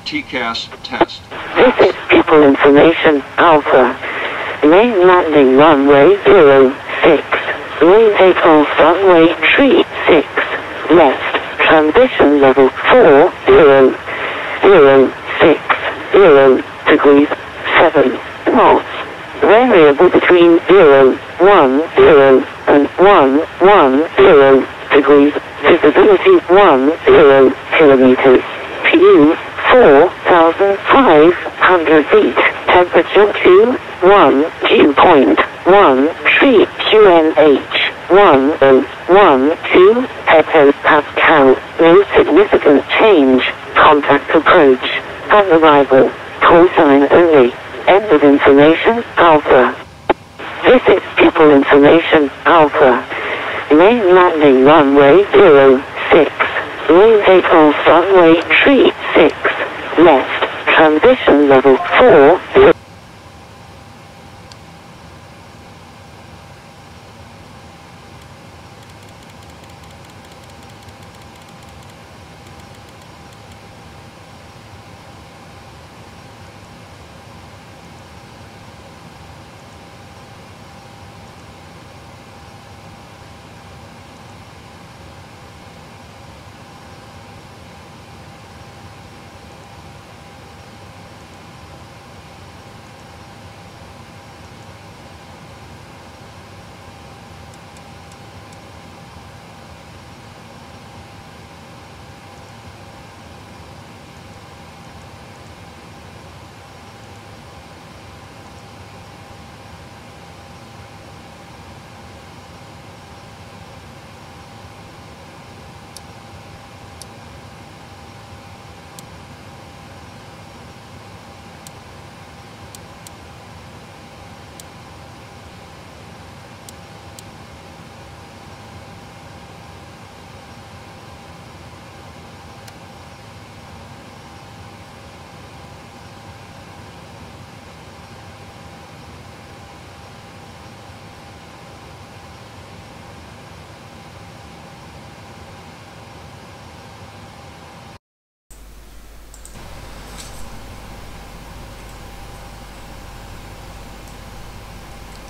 TCAS test. This is People Information Alpha. Main landing runway 06. Main takeoff runway 36. Left. Transition level 40.060 degrees 7 knots. Variable between 0, 10 and 110 degrees. Visibility 10 kilometers. PU 4,500 feet. Temperature 21 dew point 1 3 QNH 1012 hectopascal. No significant change. Contact approach. On arrival. Call sign only. End of information Alpha. This is People Information Alpha. Main landing runway 06. Main takeoff runway 36. Left. Transition level 4.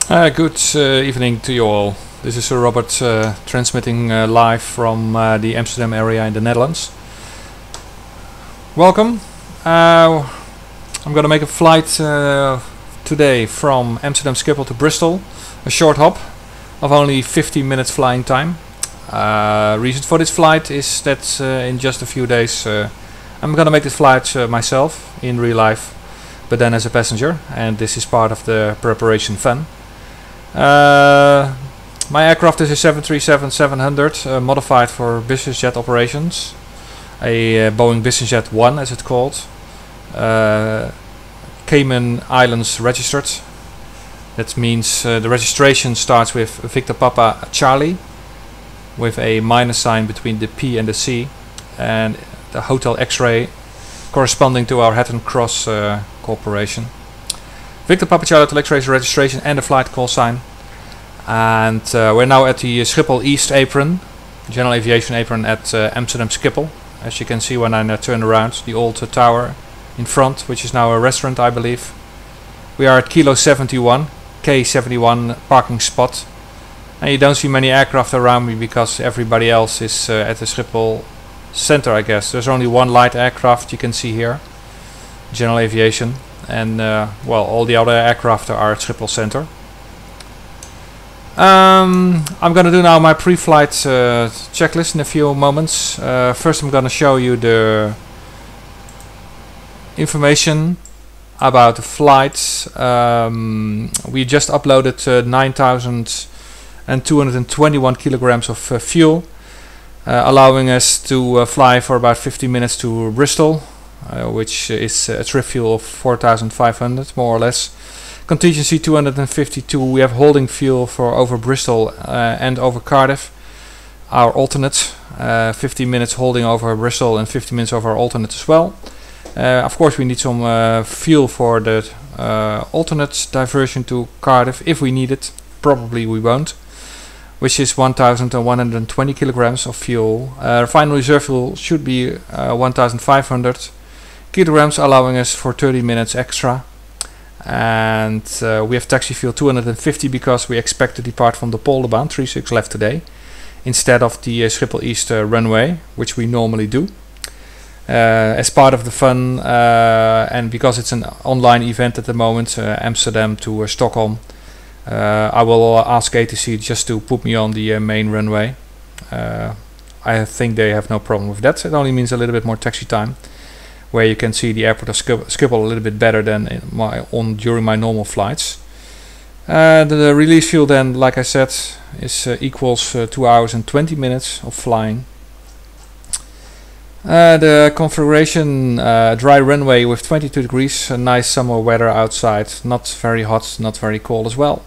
Good evening to you all. This is Sir Robert transmitting live from the Amsterdam area in the Netherlands. Welcome. I'm going to make a flight today from Amsterdam Schiphol to Bristol. A short hop of only 15 minutes flying time. Reason for this flight is that in just a few days I'm going to make this flight myself in real life, but then as a passenger, and this is part of the preparation fun. My aircraft is a 737-700 modified for business jet operations, a Boeing Business Jet 1 as it's called, Cayman Islands registered. That means the registration starts with Victor Papa Charlie with a minus sign between the P and the C, and the Hotel X-ray corresponding to our Hatton Cross Corporation. Victor Papa Charlie Hotel X-ray registration and a flight call sign. And we're now at the Schiphol East apron, general aviation apron at Amsterdam Schiphol. As you can see when I turn around, the old tower in front, which is now a restaurant, I believe. We are at Kilo 71, K71 parking spot. And you don't see many aircraft around me because everybody else is at the Schiphol center, I guess. There's only one light aircraft you can see here, general aviation. And well, all the other aircraft are at Schiphol center. I'm gonna do now my pre-flight checklist in a few moments. First I'm gonna show you the information about the flight. We just uploaded 9,221 kilograms of fuel, allowing us to fly for about 50 minutes to Bristol, which is a trip fuel of 4,500 more or less. Contingency 252. We have holding fuel for over Bristol and over Cardiff. Our alternate, 50 minutes holding over Bristol and 50 minutes over our alternate as well. Of course we need some fuel for the alternate diversion to Cardiff if we need it. Probably we won't. which is 1,120 kilograms of fuel. Final reserve fuel should be 1,500 kilograms, allowing us for 30 minutes extra. And we have taxi fuel 250 because we expect to depart from the Polderbaan 36 left today, instead of the Schiphol East runway, which we normally do. As part of the fun, and because it's an online event at the moment, Amsterdam to Stockholm, I will ask ATC just to put me on the main runway. I think they have no problem with that. It only means a little bit more taxi time, where you can see the airport of Schiphol a little bit better than during my normal flights. The release fuel then, like I said, is equals 2 hours and 20 minutes of flying. The configuration, dry runway with 22 degrees, nice summer weather outside, not very hot, not very cold as well.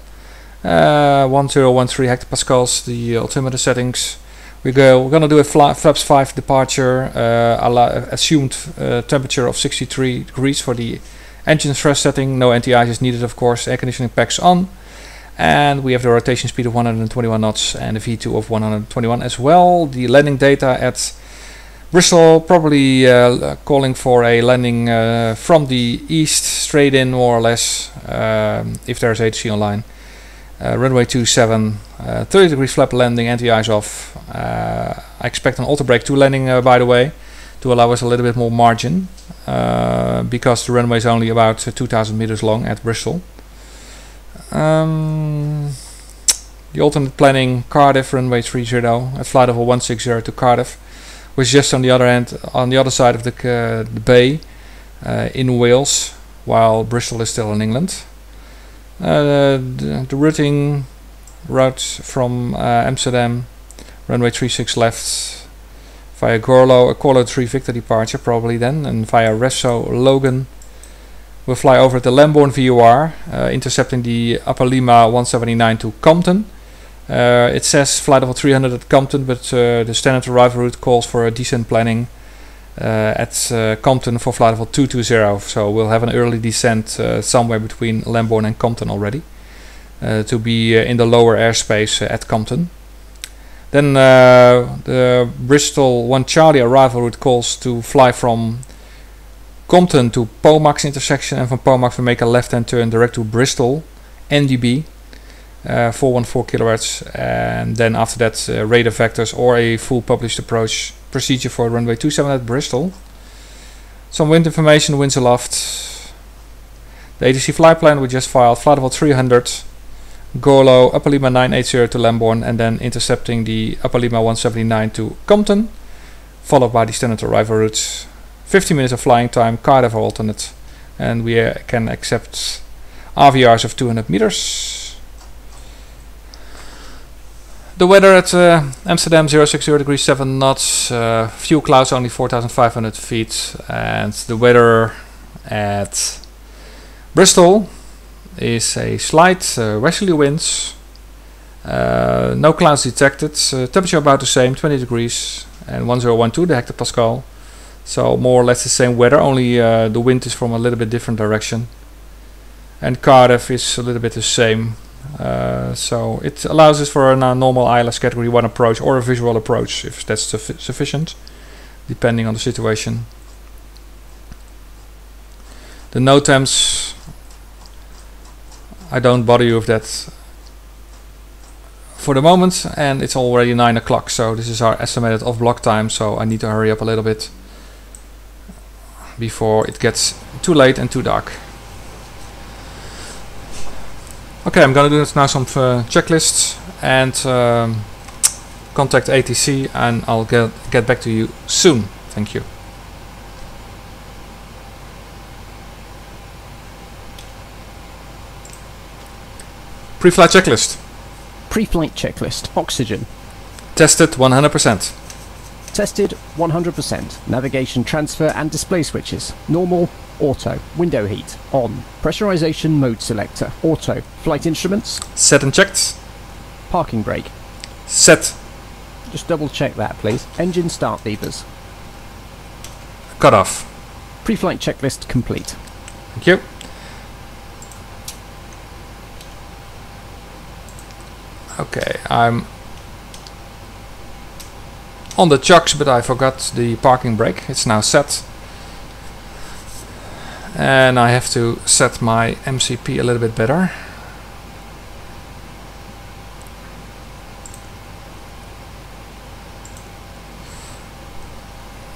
1013 hectopascals, the altimeter settings. We're gonna do a flaps 5 departure, assumed temperature of 63 degrees for the engine thrust setting. No anti-ice is needed, of course. Air conditioning packs on, and we have the rotation speed of 121 knots and a V2 of 121 as well. The landing data at Bristol, probably calling for a landing from the east straight in, more or less, if there's HC online. Runway 27, 30 degrees flap landing, anti-ice off. I expect an auto brake 2 landing, by the way, to allow us a little bit more margin, because the runway is only about 2,000 meters long at Bristol. The alternate planning, Cardiff, runway 30 at flight level 160 to Cardiff, which is just on the other end, on the other side of the bay, in Wales, while Bristol is still in England. The routing route from Amsterdam, runway 36 left, via Gorlo, a Corlo 3 Victor departure probably then, and via Resso Logan. We'll fly over the Lambourne VOR, intercepting the Upper Lima 179 to Compton. It says flight level 300 at Compton, but the standard arrival route calls for a descent planning at Compton for flight level 220. So we'll have an early descent somewhere between Lambourne and Compton already, to be in the lower airspace at Compton. Then the Bristol 1 Charlie arrival route calls to fly from Compton to Pomax intersection, and from Pomax we make a left-hand turn direct to Bristol NDB. 414 kilowatts, and then after that radar vectors or a full published approach procedure for runway 27 at Bristol. Some wind information, winds aloft. The ATC flight plan we just filed, flight level 300, Gorlo, Upper Lima 980 to Lambourne, and then intercepting the Upper Lima 179 to Compton, followed by the standard arrival route. 50 minutes of flying time, Cardiff alternate, and we can accept RVRs of 200 meters. The weather at Amsterdam 060 degrees 7 knots, few clouds, only 4,500 feet, and the weather at Bristol is a slight westerly winds, no clouds detected, temperature about the same, 20 degrees and 1012 the hectopascal, so more or less the same weather, only the wind is from a little bit different direction, and Cardiff is a little bit the same. So it allows us for a normal ILS category 1 approach or a visual approach if that's sufficient, depending on the situation. The NOTAMs, I don't bother you with that for the moment, and it's already 9 o'clock, so this is our estimated off-block time, so I need to hurry up a little bit before it gets too late and too dark. Okay, I'm gonna do now some checklists and contact ATC, and I'll get back to you soon. Thank you. Pre-flight checklist. Pre-flight checklist. Oxygen. Tested 100%. Tested 100%. Navigation transfer and display switches. Normal. Auto. Window heat. On. Pressurization mode selector. Auto. Flight instruments. Set and checked. Parking brake. Set. Just double check that, please. Engine start levers. Cut off. Pre-flight checklist complete. Thank you. Okay, I'm on the chocks, but I forgot the parking brake. It's now set. And I have to set my MCP a little bit better.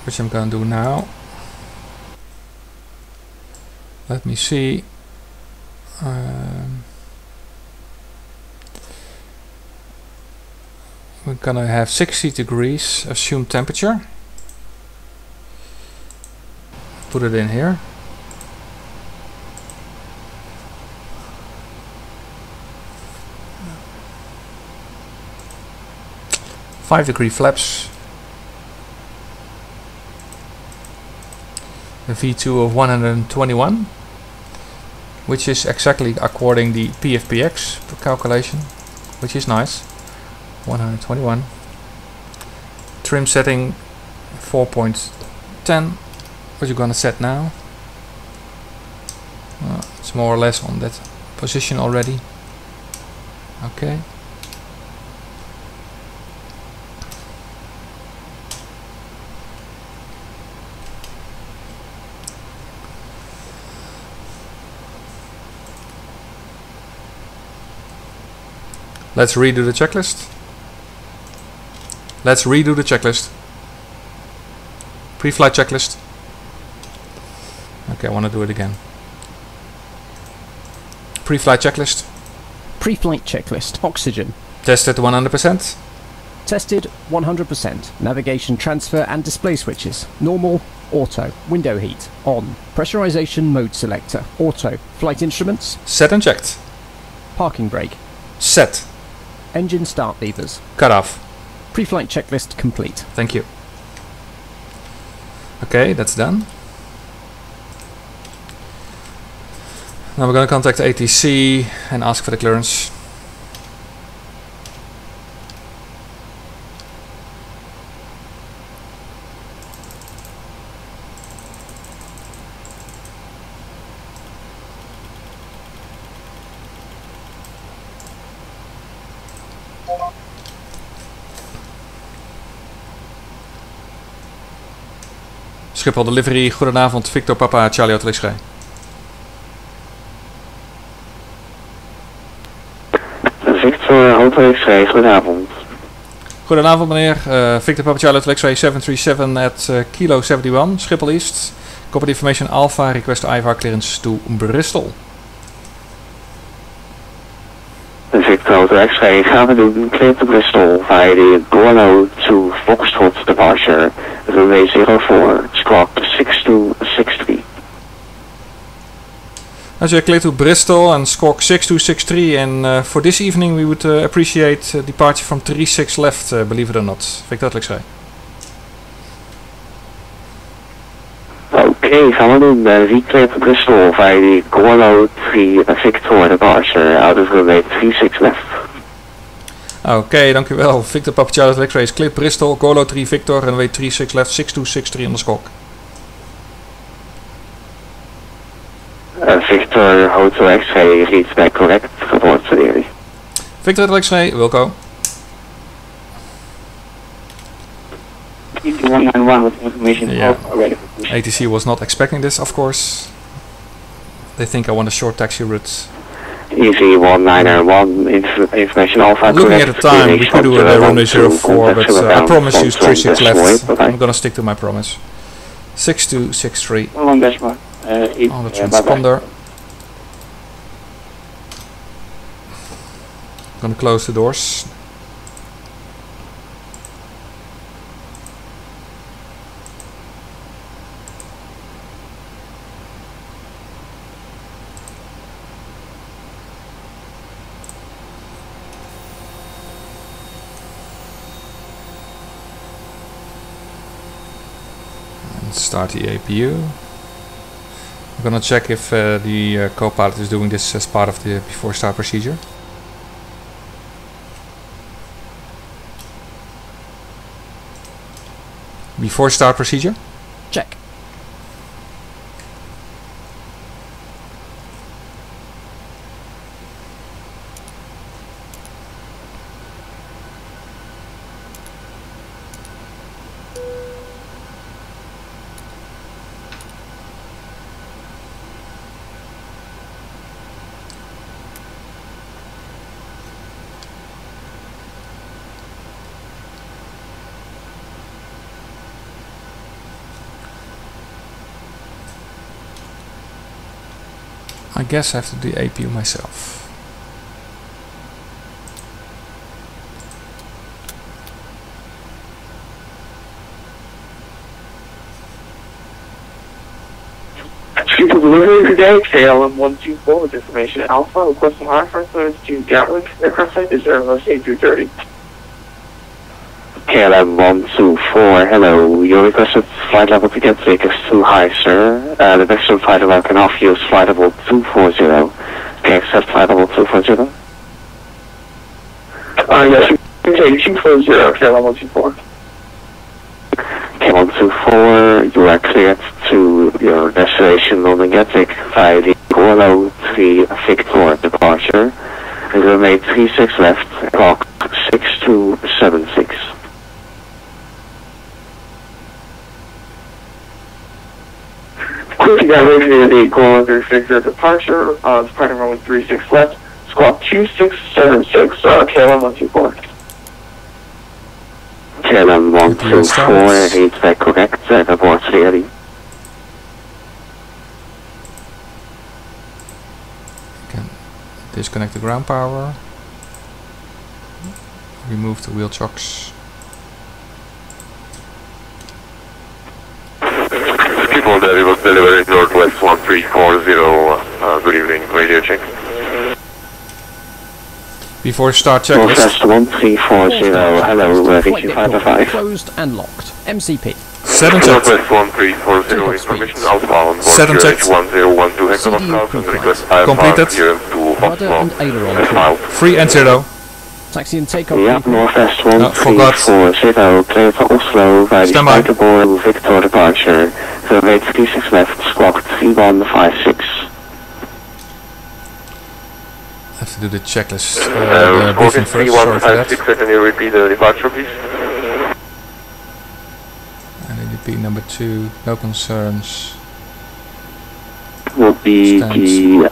Which I'm gonna do now. Let me see. We're gonna have 60 degrees assumed temperature. Put it in here. Five-degree flaps. A V2 of 121, which is exactly according the PFPX calculation, which is nice. 121. Trim setting 4.10. What you're gonna set now? It's more or less on that position already. Okay. Let's redo the checklist. Let's redo the checklist. Pre-flight checklist. Okay, I want to do it again. Pre-flight checklist. Pre-flight checklist. Oxygen. Tested 100%. Tested 100%. Navigation transfer and display switches. Normal. Auto. Window heat. On. Pressurization mode selector. Auto. Flight instruments. Set and checked. Parking brake. Set. Engine start levers. Cut off. Pre-flight checklist complete. Thank you. Okay, that's done. Now we're going to contact ATC and ask for the clearance. Schiphol Delivery, goedenavond, Victor Papa, Charlie Hotel X-Ray. Victor Hotel X-Ray, goedenavond. Goedenavond meneer, Victor Papa, Charlie Hotel X-Ray 737 at Kilo 71, Schiphol East. Copy information Alpha, request IVR clearance to Bristol. Victor Hotel X-Ray, gaan we doen, clear to Bristol via the Gorlo to Foxtrot departure, runway 04, squawk 6263. As you're clear to Bristol and squawk 6263, and for this evening we would appreciate departure from 36 left, believe it or not. Victor Hotel X-Ray. Oké, gaan we doen, reclear to Bristol via the Gorlo 3 Victor departure, out of runway 36 left. Oké, dankjewel. Victor Papa Charlie Hotel X-Ray, clear Bristol, Gorlo 3 Victor, runway 36 left, 6263 on the squawk. Victor Hotel X-Ray reads back correct, report to the Victor Hotel X-Ray, Wilco. 191 with information already. ATC was not expecting this, of course. They think I want a short taxi route. Easy 1901, information Alpha. Looking at the time, we could do a runway 04, but I promise you 36 left. I'm gonna stick to my promise. 6263 on the transponder. Gonna close the doors. Start the APU. I'm gonna check if the co-pilot is doing this as part of the before start procedure. Before start procedure? Check. I guess I have to do the APU myself. Future delivery today, KLM 124 with information Alpha, requesting high reference to Gatwick aircraft site, is there a mistake 230? KLM 124, hello, your requested flight level to Gatwick is too high, sir. The maximum flight level can offer you is flight level 240. Can you accept flight level 240? Yes, we can take 240, KLM 124. KLM 124, you are cleared to your destination London Gatwick via the Gorlo 3 Victor departure. And you made 36 left, clock 6276. Quickly got ready to the Gorlo 3 Victor departure, departing runway 36 left, squawk 2676, KLM 124. KLM 124, he's back correct, abort ready. Can disconnect the ground power. Remove the wheel chocks. People that was delivered Northwest 1340, good evening, radio check. Before start checklist. Northwest 1340, hello, reaching 505. Closed and locked. MCP. Set and checked. Northwest 1340, information Alpha on board Set and checked. QH1012 hectolift and request IFR Completed. clearance to Rudder and aileron clear. 3 and 0. Taxi and takeoff. Yeah, Northwest forgot. 1340, clear for Oslo via the Standby. Saitek Victor departure. Survey 36 left, squawk 3156. I have to do the checklist. The briefing first. Sorry for that. 3156, can you repeat the departure, please? And ADP number 2. No concerns. Will be the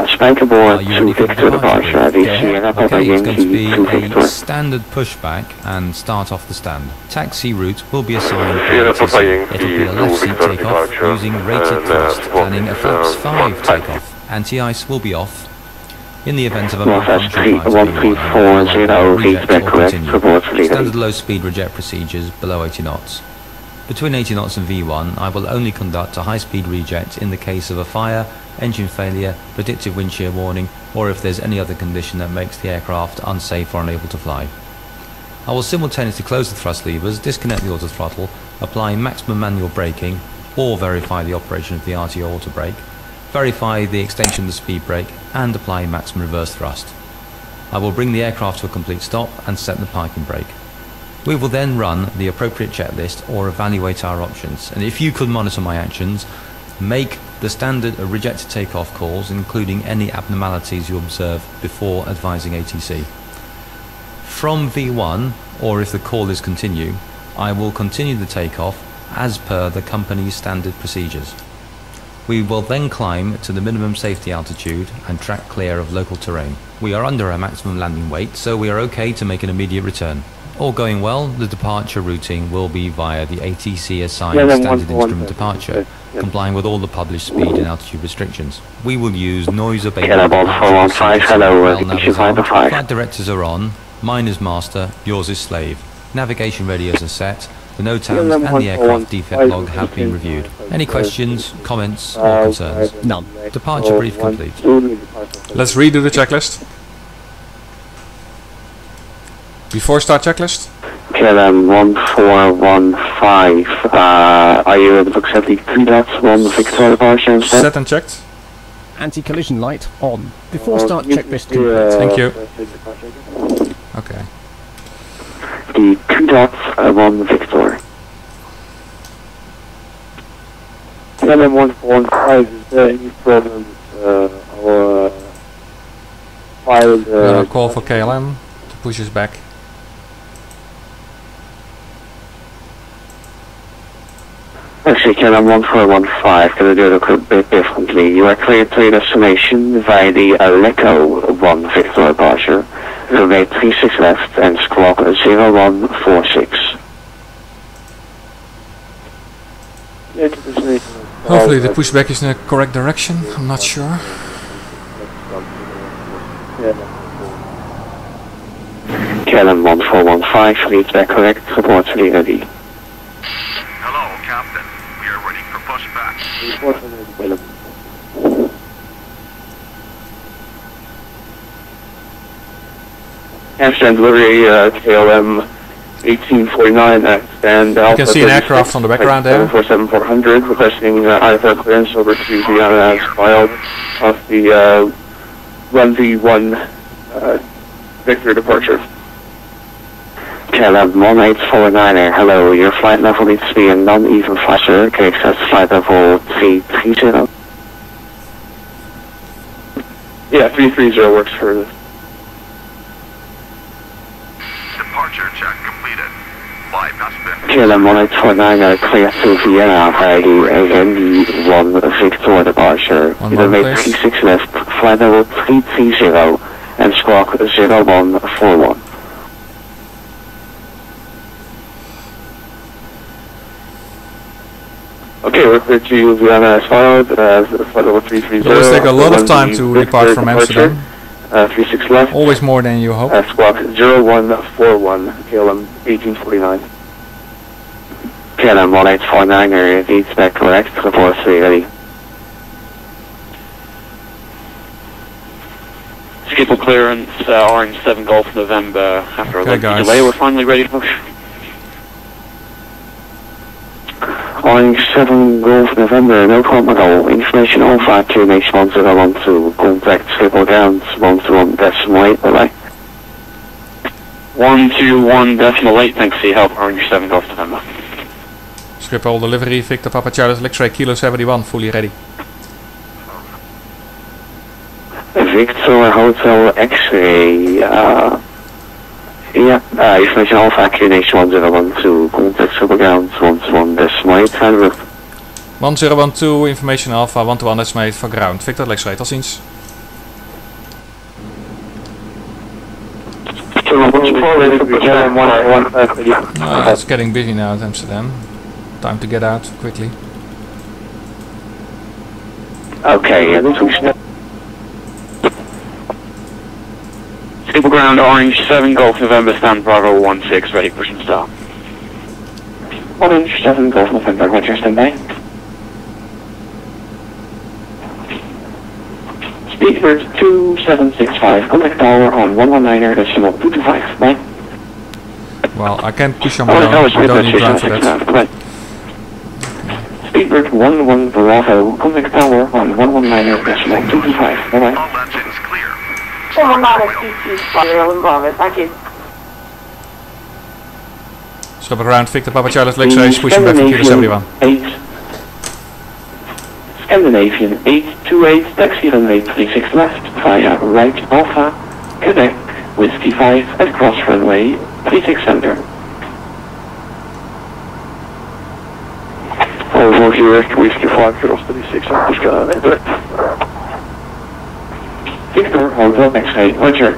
Spijkerboard Are you to ready for the Victor departure. The ahead. Sierra Papa Okay, it's going to Yankee to be Victor. a standard pushback and start off the stand. Taxi route will be assigned by Sierra ATC. Papa Yankee It'll be a to left seat Victor takeoff departure, using rated and, thrust, planning a flaps 5 150. takeoff. Anti-ice will be off. In the event of a Northwest malfunction, 1340, reach back correct, report Standard legally. low speed reject procedures below 80 knots. Between 80 knots and V1, I will only conduct a high speed reject in the case of a fire, engine failure, predictive wind shear warning, or if there's any other condition that makes the aircraft unsafe or unable to fly. I will simultaneously close the thrust levers, disconnect the auto throttle, apply maximum manual braking, or verify the operation of the RTO auto brake, verify the extension of the speed brake, and apply maximum reverse thrust. I will bring the aircraft to a complete stop and set the parking brake. We will then run the appropriate checklist or evaluate our options, and if you could monitor my actions, make the standard rejected takeoff calls, including any abnormalities you observe before advising ATC. From V1, or if the call is continue, I will continue the takeoff as per the company's standard procedures. We will then climb to the minimum safety altitude and track clear of local terrain. We are under our maximum landing weight, so we are okay to make an immediate return. All going well, the departure routing will be via the ATC assigned standard instrument departure, complying with all the published speed and altitude restrictions. We will use noise abatement. Cannonball 415, hello, reaching 505. Flight directors are on, mine is master, yours is slave. Navigation radios are set, the NOTAMs and the aircraft defect log have been reviewed. Any questions, comments or concerns? None. Departure brief complete. Let's redo the checklist. Before start checklist. KLM 1415, are you able to accept the 3.1 Victor departure instead? Set and checked. Anti-collision light on. Before start checklist complete. Thank you. Okay. The 3.1 Victor. KLM 1415, is there any problems, or file Then I'll call for KLM to push us back. Actually, KLM 1415, gonna do it a bit differently. You are cleared to your destination via the Echo 1 Victor departure. Runway 36 left and squawk 0146. Hopefully the pushback is in the correct direction, I'm not sure. KLM 1415, leads back correct, reports ready. Hello, Captain. We are ready for pushback. Amsterdam delivery, KLM 1849 and You can see an aircraft on the background there. 747-400 requesting IFR clearance over to the as filed of the 1V1 Victor departure. KLM 1849, hello, your flight level needs to be a non-even flight, sir. Okay, that's flight level 330. Yeah, 330 works for this. Departure check completed. Bypass bin. KLM 1849, clear to Vienna via the NV1 Victor departure. Runway 36 left, flight level 330 and squawk 0141. Okay, we're clear to Vienna as followed, flight level 330. It always take a lot of time to depart from Amsterdam. 36 left. Always more than you hope. Squawk 0141, KLM 1849. KLM 1849, leads back correct, reports ready. Schiphol clearance, Orange 7 Golf November, after a Okay, lengthy guys. delay, we're finally ready to push. Orange 7 Golf November, no problem at all. Information on 52H1012, contact Schiphol ground 121.8, bye-bye. 121.8, thanks for your help, Orange 7 Golf November. Schiphol delivery, Victor Papa Charlie X-ray Kilo 71, fully ready. Victor Hotel X-ray, information Alpha QNH1012, contact Schiphol ground 121.8, handle. 1012, information Alpha 121.8 for ground. Victor X-ray, tot ziens. It's getting busy now at Amsterdam. Time to get out quickly. Okay, Schiphol ground, Orange 7 Golf November, stand Bravo 16, ready, push and start. Orange 7 Golf November, roger, standby. Speedbird 2765, contact tower on 119.225, bye. Well, I can't push on my own, I don't need ground for that. Speedbird 11 Bravo, contact tower on 119.225, bye bye. All engines clear. Schiphol ground, Victor Papa Charlie X-ray, pushing back from Kilo 71. Scandinavian 828, taxi runway 36 left, via right Alpha, Quebec, Whiskey 5 at cross runway 36 center. Over here, Whiskey 5, cross 36 center. Victor Hotel X-ray, roger.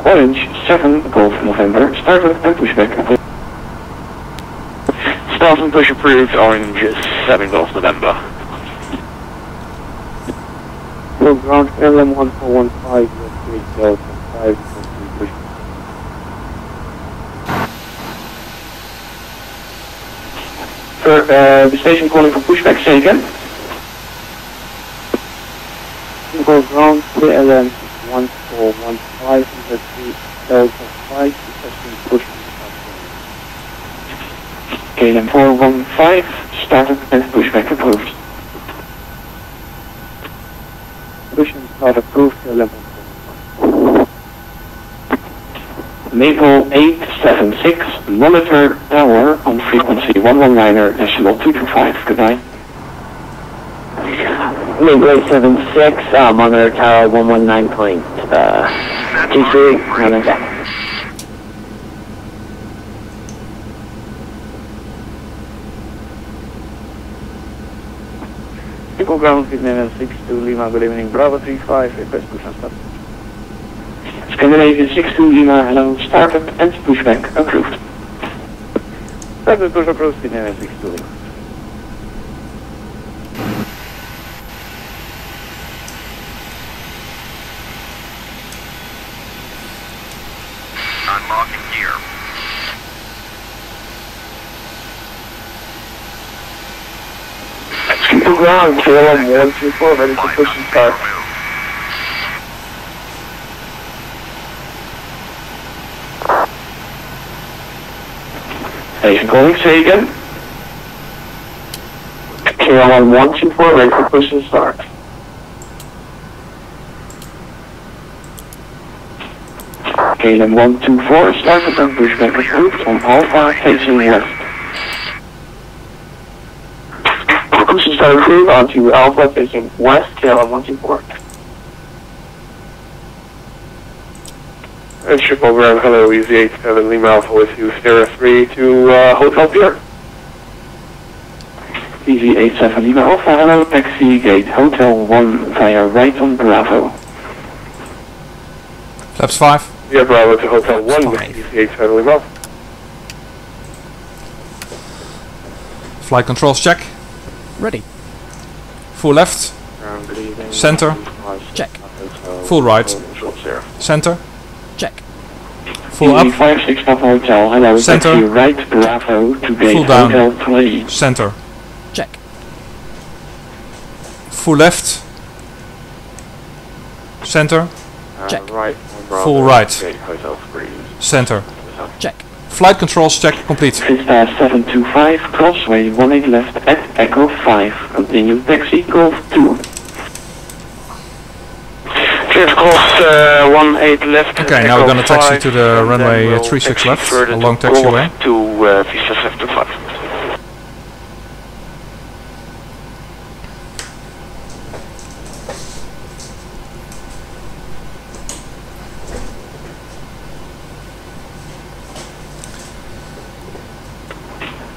Orange 7 Golf November, starboard and pushback. Start and push approved, Orange 7 Golf November. Well, ground LM 1415, 5 push. Sir, the station calling for pushback, say again. Go ground LM 1415, Delta 5, requesting pushback. KLM 415, started and pushback approved. Pushing not approved to level 4. Maple 876, monitor tower on frequency 119.225, goodbye. Maple 876, monitor tower 119.23, running back. Schiphol ground, Scandinavian 62 Lima, good evening, Bravo 35, request push and start. Scandinavian 62 Lima, hello, startup and pushback approved. Startup push approved, Scandinavian 62 Lima. Unlocking gear. Schiphol ground, KLM 124, ready to push and start. Station calling, say again. KLM 124, ready to push and start. KLM 124, started and pushback approved on Alpha, facing west. Push and start approved onto Alpha, facing west, KLM 124. And Schiphol ground, hello, Easy 87 Lima Alpha with you, Sierra 3 to Hotel Pier. Easy 87 Lima Alpha, hello, taxi gate, Hotel 1 via right on Bravo. Flaps 5. Yeah, Bravo to Hotel 1 with Easy 87 Lima Alpha. Flight controls check. Ready. Full left. Center. Check. Full right. Center. Check. Full up. 56 Hotel, hello, Center. taxi right Bravo to gate Full down. Hotel 20. Center. Check. Full left. Center. Check. Right. Full right. Hotel 3. Center. Check. Flight controls check complete. Vista 725, crossway 18 left at Echo 5. Continue taxi Golf 2. Clear course 18 left. Okay, now we're gonna taxi to the runway 36 left, along taxiway. To Vista 725.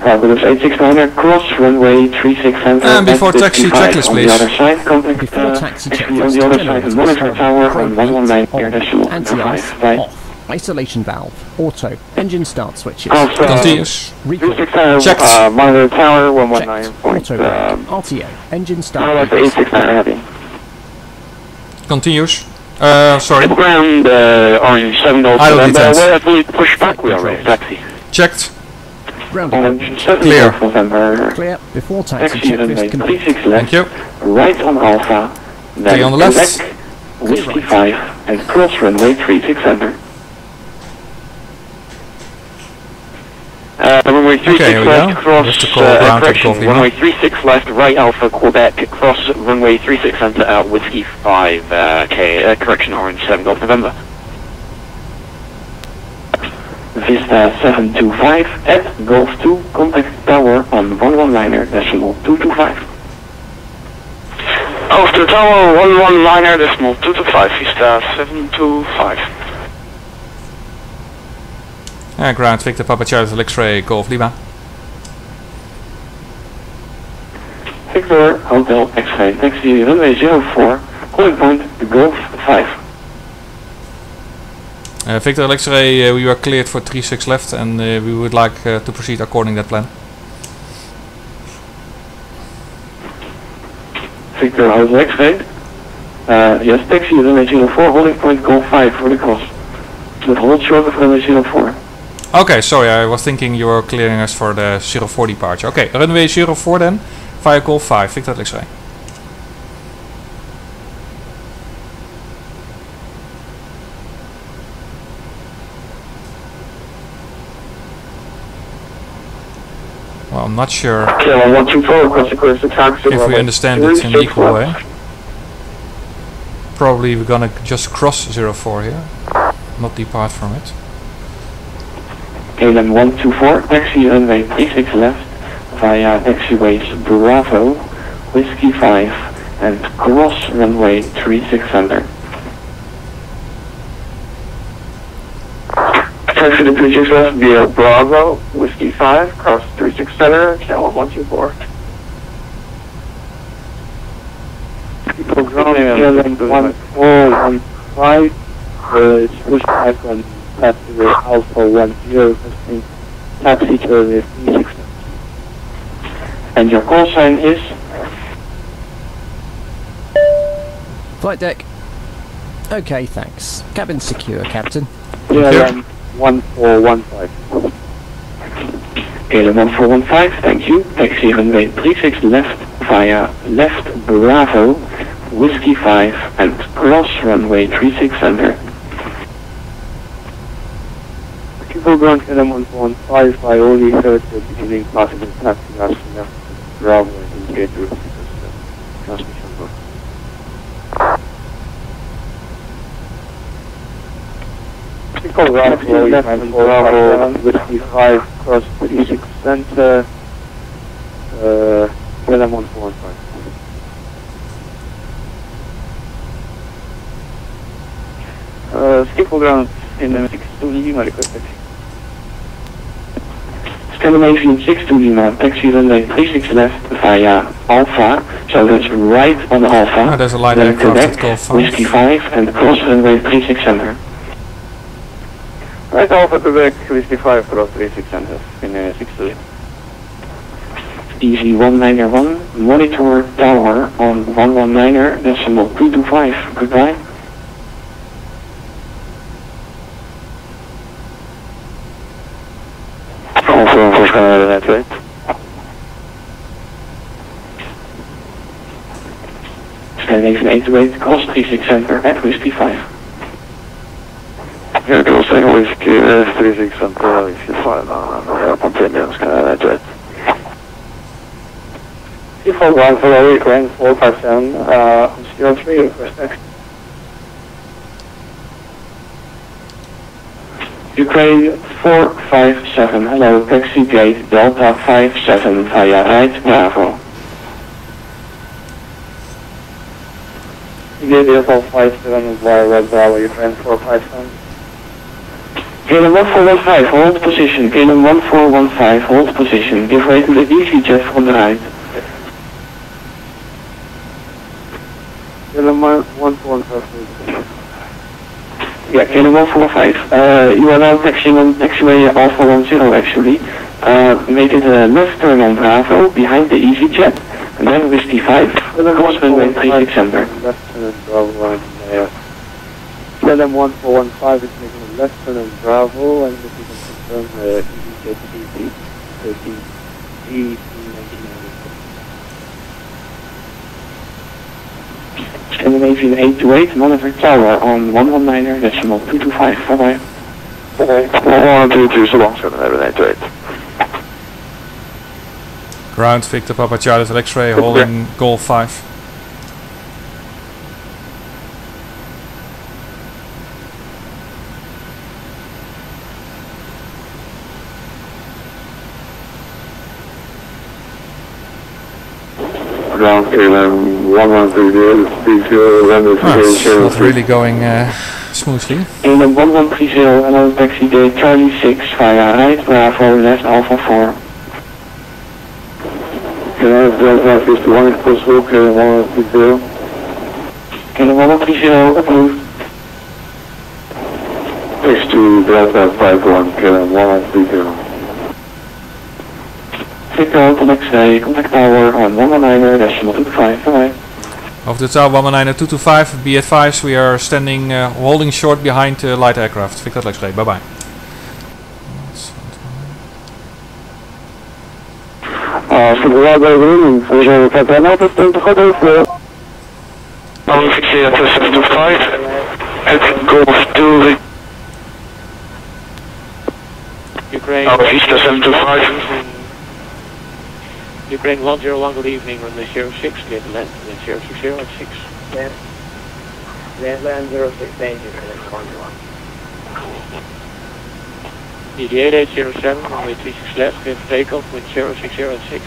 Fabulous 8600, cross runway 36 center. And before taxi, checklist on please. the other side, contact Before taxi actually on checklist, the other side, the generators, monitor tower on 119 on, decimal anti-ice 5, right. off, isolation valve, auto, engine start switches, Also, Continuous. recall, 3600, Checked. monitor tower checked, 119. auto brake, RTO, engine start That's brakes, 8600 heavy. Continuous. Sorry. Ground orange 7 Golf Idle November. details. Where have we pushed back? We are ready. Taxi. Checked. grounding, Orange 7 Clear. Golf November. clear, before taxi Taxi runway checklist complete. 36 left. Thank you. Right on Alpha, then Three on the left. correct, Whiskey 5, and cross runway 36 center. Runway 36 Okay, here we left, go. cross, Just to call ground to correction, Golf Lima. runway 36 left, right Alpha, Quebec, cross runway 36 center out, Whiskey 5, correction, orange 7 Golf November. Vista 725 at Golf 2, contact tower on 119er decimal 225. Over to tower 11 decimal 225, Vista 725. And ground Victor Papa Charlie X-ray Golf Lima. Victor Hotel X-ray taxi runway 04, holding point Golf 5. Victor X-ray, we were cleared for 36 left and we would like to proceed according to that plan. Victor Hotel X-ray, yes, taxi runway 04, holding point Golf 5 for the cross. But hold short of runway 04. Okay, sorry, I was thinking you were clearing us for the 04 departure. Okay, runway 04 then, via Golf 5, Victor X-ray. Well, I'm not sure KLM 124 across the course of taxi if we understand it in an equal way. Probably we're gonna just cross 04 here, not depart from it. KLM 124, taxi runway 36 left, via taxiways Bravo, Whiskey 5, and cross runway 36 center. Taxi to 36 left via Bravo, Whiskey 5, cross 36 center, KLM 124. 1415, it's pushed back on passenger Alpha 10, testing taxi to 36. And your call sign is? Flight deck. Okay, thanks. Cabin secure, Captain. KLM 1415. KLM 1415, thank you. Taxi runway 36 left via left Bravo, Whiskey 5 and cross runway 36 center. People ground KLM 1415 by only heard the beginning possible taxi last left Bravo and indicate the transmission book. People ground KLM Bravo, Whiskey 5 cross 36 center, KLM 1415. Schiphol ground in 62 Lima, request taxi. Scandinavian 62 Lima, taxi runway 36 left via Alpha, so that's right on Alpha. Oh, there's a light aircraft at Golf 5. Whiskey 5 and cross runway 36 center. Right Alpha Quebec, Whiskey 5 cross 36 center in 62 Lima. EV191, monitor tower on 119.225, goodbye. That's right. Scandinavian 828, cross 36 center at Whiskey 5. Yeah, crossing Whiskey 36 center, Whiskey 5, continuous, that's right. Schiphol ground for Ukraine 457, 03, request taxi. Ukraine 457, hello, taxi gate Delta 57 via right Bravo. Gate Delta 57 via right Bravo, Ukraine 457. KLM 1415, hold position, KLM 1415, hold position, give way to the EasyJet from the right. KLM 1415. Yeah, KLM 145. You are now taxiing on taxiway Alpha 10 actually. Make it a left turn on Bravo behind the EasyJet and then Whiskey 5. Cross runway 36 center. Left turn on Bravo and KLM 1415 is making a left turn on Bravo and if you can confirm EasyJet BP 13 Scandinavian 828, monitor tower on 119.225. Bye-bye. Bye-bye. 122, so long, Scandinavian 828. Ground Victor Papa Charlie X-ray holding Golf 5. Ground KLM 1130, It's not really going smoothly. KLM 1130, hello, taxi gate Charlie 6 via right Bravo, left Alpha 4. KLM Delta 51 is possible, KLM 1130. KLM 1130, approved. Next to Delta 51, KLM 1130. Victor, X-ray, contact tower on 119.225, bye-bye. Over the tower 119.225, be advised we are standing, holding short behind the light aircraft. Victor X-ray, bye bye. Voor de radar running, we zijn op het altijd te goed over. I'm fixing at 725 and Golf 2. Ukraine. Vista 725. Ukraine 101, good evening, runway 06, clear to land, land 060 at 6. Land 06, thank you, DD 8807, runway 36 left, clear for takeoff, wind 060 at 6.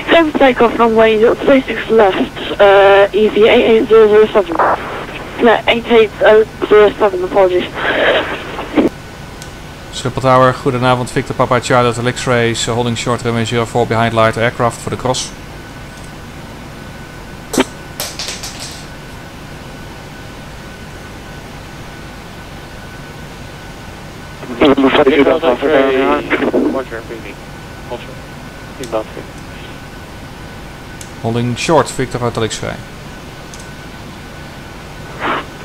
Clear for takeoff, runway 36 left, EV 88007. 88007, apologies. Schiphol Tower, goedenavond, Victor Papa Charlie X-rays, holding short runway 04 behind light aircraft for the cross. November 42 Delta Delta X-ray, Alpha. Roger, reading. Also, inbound 3. Holding short, Victor Hotel X-ray.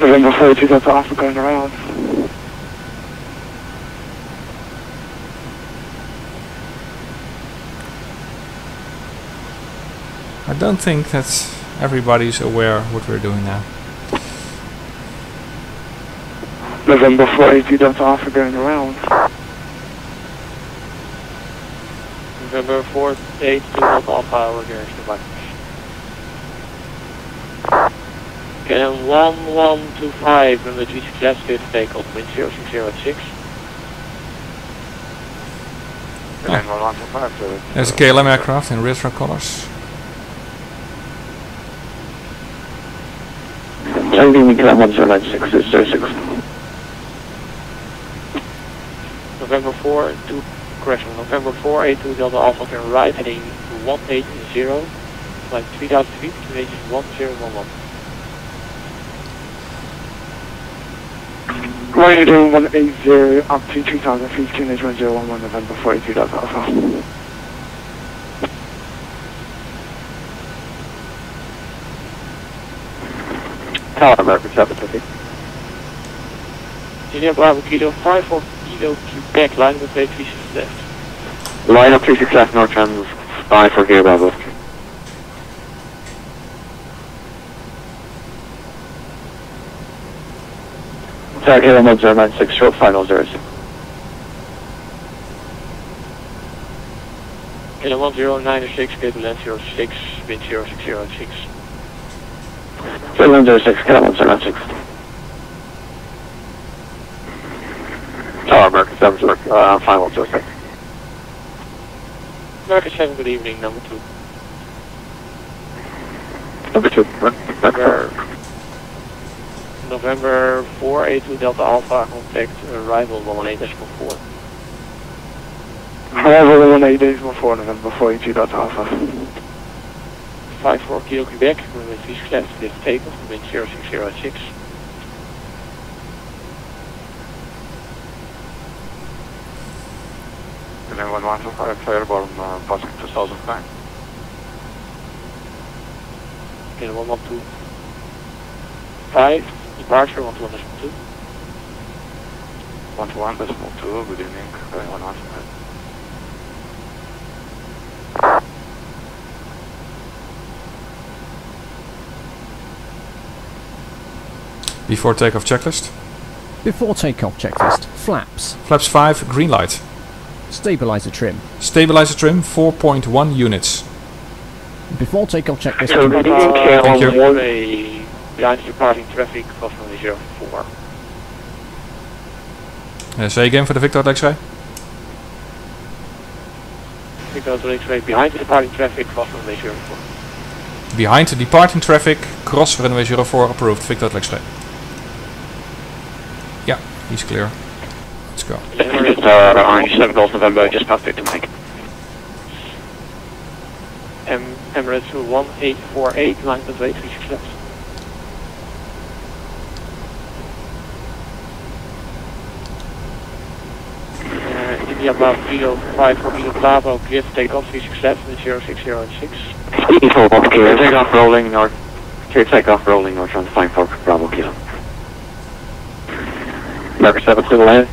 November 42 Delta Alpha going around. I don't think that everybody's aware what we're doing now. November 42 Delta Alpha going around. November 482 Delta Alpha, we're here, standby. Canon 1125 from the GC class, clear to take off, wind 060 at 6. There's a KLM aircraft in retro colors. Landing KLM 1096 November 42, correction, November 482 Delta Alpha turn right heading 180, like 3000 feet, destination 1011. Right heading 180 up to 3000 feet, QNH 1011 November 42 Delta Alpha. Tower American 750. Virginia Bravo Kilo 54 Kilo Quebec, line with 36 left. Line up 36 left, north trans 5 for Gear Bravo. Sorry, Kilo 1096, short final 06. Kilo 1096, cable length 06, wind 060 at 6. Kilo 06, Kilo 1096. Tower American 7, final 06. American 7, good evening, number 2. Number 2, November 482 Delta Alpha, contact arrival 18.4. Arrival 18.4 November 42 Delta Alpha. 54 Kilo Quebec, with 36 left, clear to take off, wind 060 at 6. And then 115 Fireborn, passing 2009. Kilo 112. 5, departure 121.2. 121.2, good evening, 115. Before takeoff checklist. Before takeoff checklist. Flaps. Flaps 5, green light. Stabilizer trim. Stabilizer trim 4.1 units. Before takeoff checklist. So good evening, Thank you. Runway behind departing traffic, cross runway 04. Say again for the Victor X-ray. Victor X-ray behind the departing traffic, cross runway 04. Behind the departing traffic, cross runway 04 approved, Victor X-ray. Yeah, he's clear. Let's go. Orange 7 Golf November, just past Victor Mike. Emirates 1848, line with 36 left. India Bravo Kilo 5 for Kilo Bravo, clear to take off 36 left with 060 at 6. E4 Bravo Kilo, take off rolling north. Clear take off rolling north on 54 Bravo Kilo. American 7 still ahead.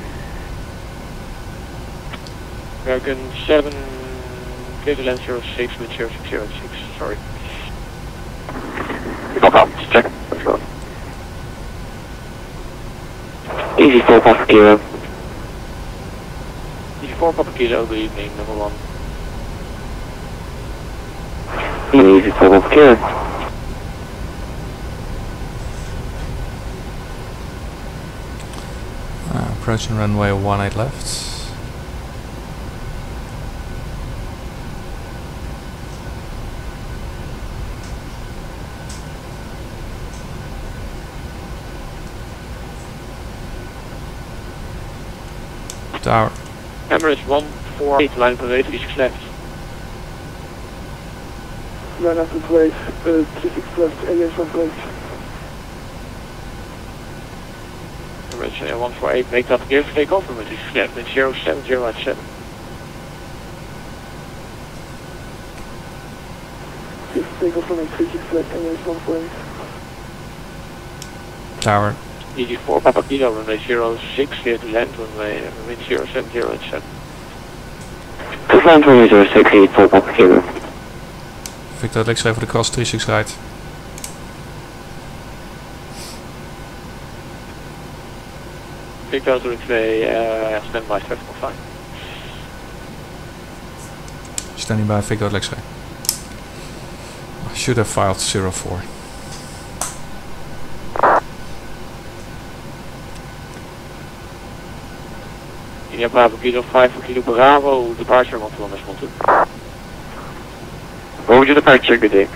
American 7, clear to land 06 with 060 at 6, sorry. No problem, just check. Let's go. Easy 4 Papa Kilo. Easy 4 Papa Kilo, good evening, number 1. Easy 4 Papa Kilo. Approaching runway 18 left. Tower. Emirates 148, line with 36 left. Line up in place, 36 left, AS on place. Emirates 148, make that gear take off from it. It's left in 070 at 7. Take off from it, 36 left, and 148. Tower. EG4 Papa Kilo, runway 06, clear to land, runway wind 070 at 7. To land runway 06, EG4 Papa Kilo. Victor X-ray voor de cross 36 right. Victor to X-ray, stand by 7.5. Standing by Victor X-ray. I should have filed 04. India Bravo Kilo 5 for Kilo Bravo, departure 12.2. What would your departure, good day?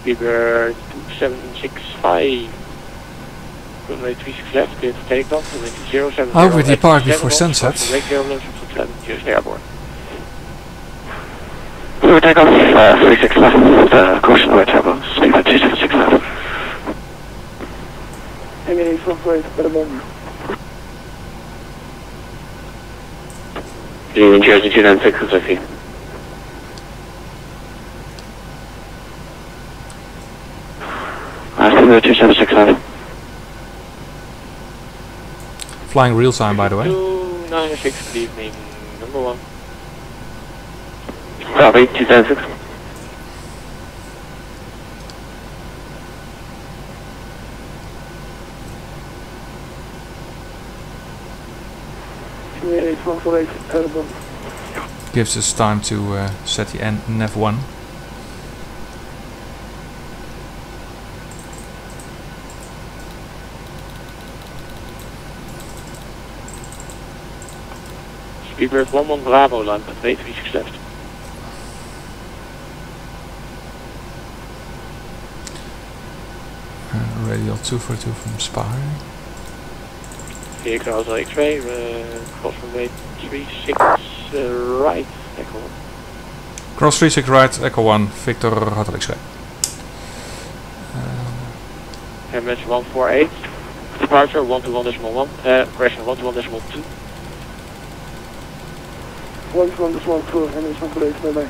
Speedbird 2765. Runway 36 left, clear to take off, runway 070. Oh, we depart before sunset. Airborne. We will take off 36 left, caution away turbo, speed at 276 left. Emirates 148, better bomb. Union Jersey 296 is with you. Speed 276 left. Flying real time, by the way. 296, good evening, number 1. Copy, 276. Emirates 148, better bomb. Gives us time to set the NAV1. Speedbird 11 Bravo, line at 36 left. Radial 242 from Spire. Vehicle Hotel X-ray, cross runway 36 right, echo 1. Cross 36 right, Echo 1, Victor Hotel X-ray. MS 148, departure 121.1, correction 121.2. 121.2, Emirates 148, bye-bye.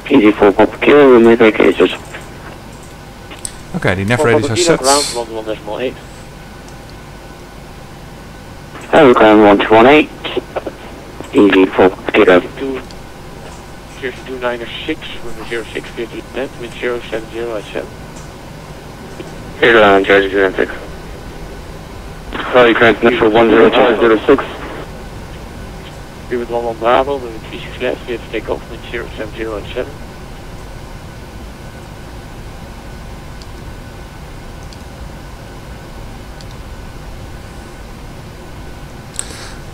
PG4 Papa Kilo, we may take ages. Okay, die nav radius are set. Ground 121.8. Ground 118. EV4 Papa Kilo. 296, runway 06, clear to land, wind 070 at 7. Ground Jersey 296. Sorry, Grant, for 10206. Speedbird 11 Bravo, runway 36 left, clear to take off, wind 070 at 7.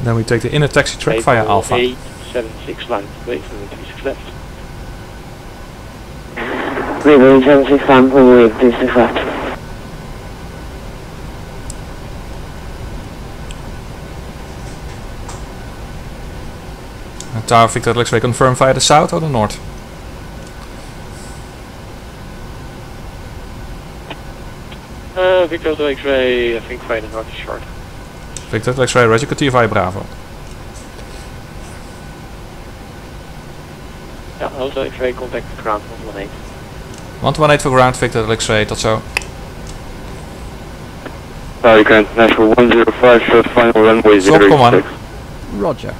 Then we take the inner taxi track via Alpha. 876 line, wait for 36 left. Green 76 line, runway 36 left. Tower Victor X-ray confirm via the south or the north? Victor Hotel X-ray, I think via the north is short. Victor X-ray, Roger, continue via Bravo. Ja, Hotel X-ray, contact ground 118. 118 voor ground, Victor X-ray, tot zo. Sorry, Grant, National 105, short final runway Stop, come on. 06. Roger.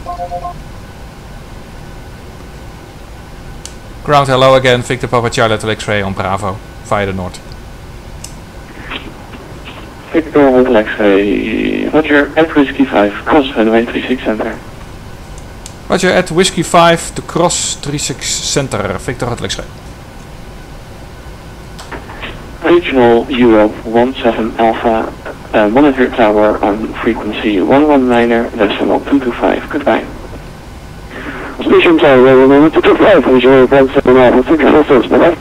Ground hello again, Victor Papa Charlie X-ray on Bravo, via the north. Victor Hotel X-ray, Roger, at Whiskey 5, cross runway 36 center. Roger, at Whiskey 5 to cross 36 center, Victor Hotel X-ray. Regional Europe 17 Alpha, monitor tower on frequency 119.225, goodbye. Station tower, 225, regional 17 Alpha, thank you for service, bye-bye.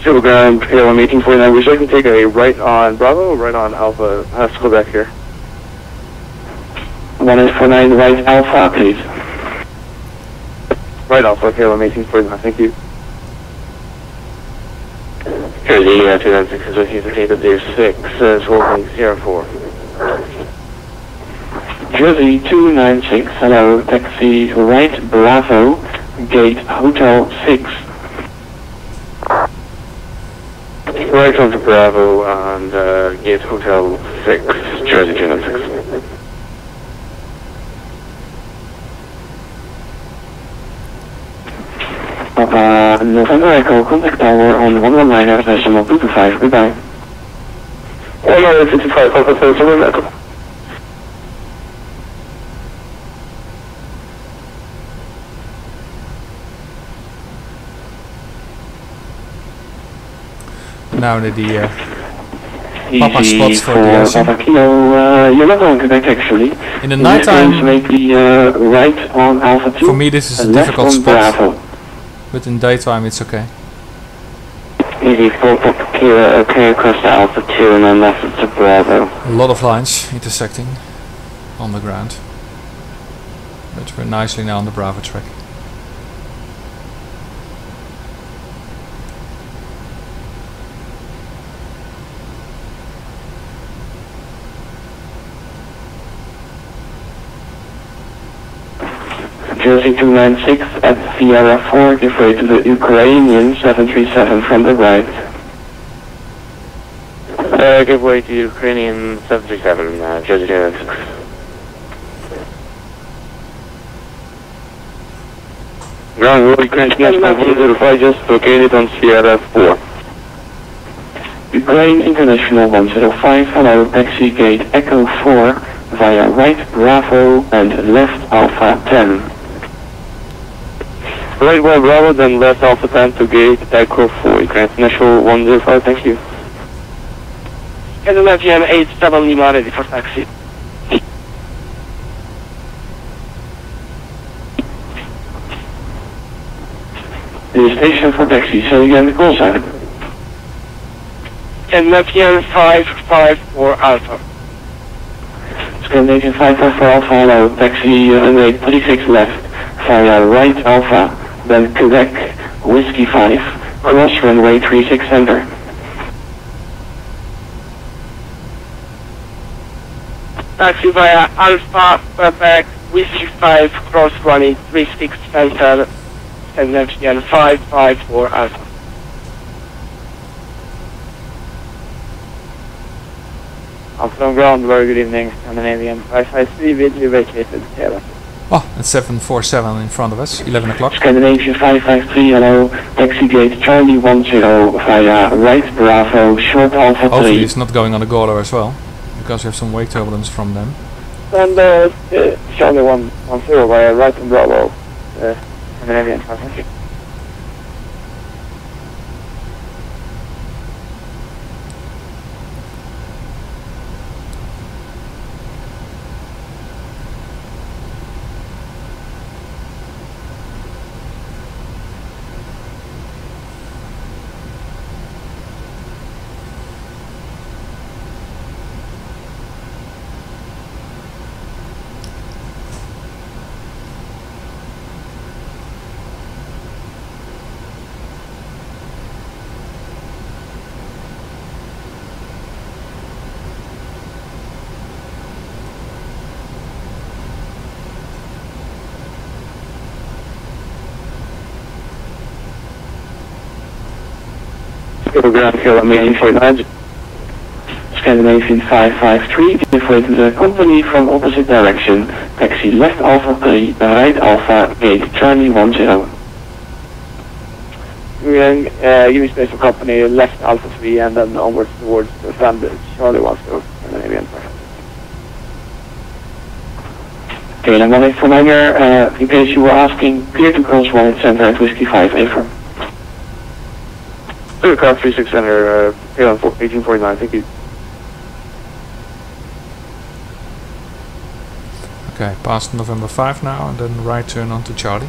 Schiphol Ground, KLM 1849, we're going to take a right on Bravo, right on Alpha, has to go back here. 1849, right Alpha, please. Right Alpha, KLM 1849, thank you. Jersey 296 is with you to take the 06, 1204. Jersey 296, hello, taxi right Bravo, gate Hotel 6. Right onto Bravo and gate Hotel 6, Jersey 296. Papa November Echo, contact tower on 119 decimal 225, goodbye. 155, contact tower, Echo. Now the Papa spots for the Papa Kilo, you're not going to connect actually. In the nighttime, make the right on Alpha 2. for me this is a difficult spot, but in daytime it's okay. Easy 4 Kilo, okay across the Alpha 2 and then left to Bravo. A lot of lines intersecting on the ground, but we're nicely now on the Bravo track. Jersey 296 at Sierra 4, give way to the Ukrainian 737 from the right. Give way to Ukrainian 737, Jersey 296. Ground road, Ukrainian 105, just located on Sierra 4. Ukraine International 105, hello, taxi gate Echo 4 via right Bravo and left Alpha 10. Right 1 Bravo, then left Alpha 10 to gate Echo 4, Ukraine International 105, thank you. KLM 87 Lima, ready for taxi. The station for taxi, say again the call sign. KLM 554 Alpha. Scandinavian 554 Alpha, hello, taxi runway 36 left, via right Alpha, then Quebec Whiskey 5, cross runway 36 center. Taxi via Alpha, Quebec, Whiskey 5, cross runway 36 center, KLM 554 Alpha. Amsterdam ground, very good evening, Scandinavian 553, vigil vacated, Sierra. Oh, it's 747 in front of us, 11 o'clock. Scandinavian 553, hello, taxi gate Charlie 10 via right Bravo, short Alpha 3. Hopefully it's not going on the Gawler as well, because we have some wake turbulence from them. And Charlie 110 via right on Bravo, Scandinavian 553. Ground KLM 1849, Scandinavian 553, give way to the company from opposite direction, taxi left Alpha 3, right Alpha, gate Charlie 10. Give me space for company, left Alpha 3 and then onwards towards the standard Charlie 10, Scandinavian 553. KLM 1849, in case you were asking, clear to cross right center at Whiskey 5, affirm. Cross 36 center, KLM 1849, thank you. Okay, past November 5 now, and then right turn onto Charlie.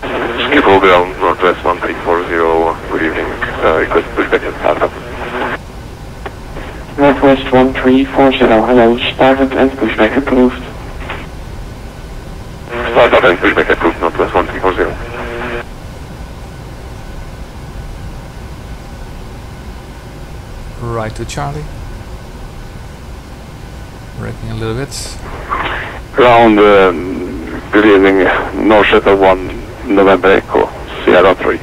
Schiphol ground, Northwest 1340, good evening, request pushback at Alpha. Northwest 1340, hello, startup and pushback approved. Startup and pushback approved, Northwest 1340. Right to Charlie. Braking a little bit. Ground, good evening, North Shuttle 1, November Echo, Sierra 3.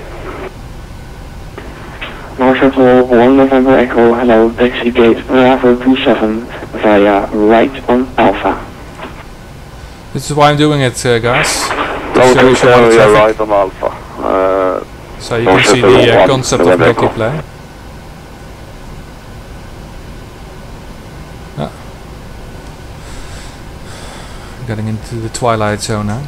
North Shuttle 1 November Echo, hello, taxi gate Bravo 27 via right on Alpha. This is why I'm doing it, guys. Bravo To show you 27, the yeah, traffic. right on Alpha. So you can see the concept of multiplay. Getting into the twilight zone now.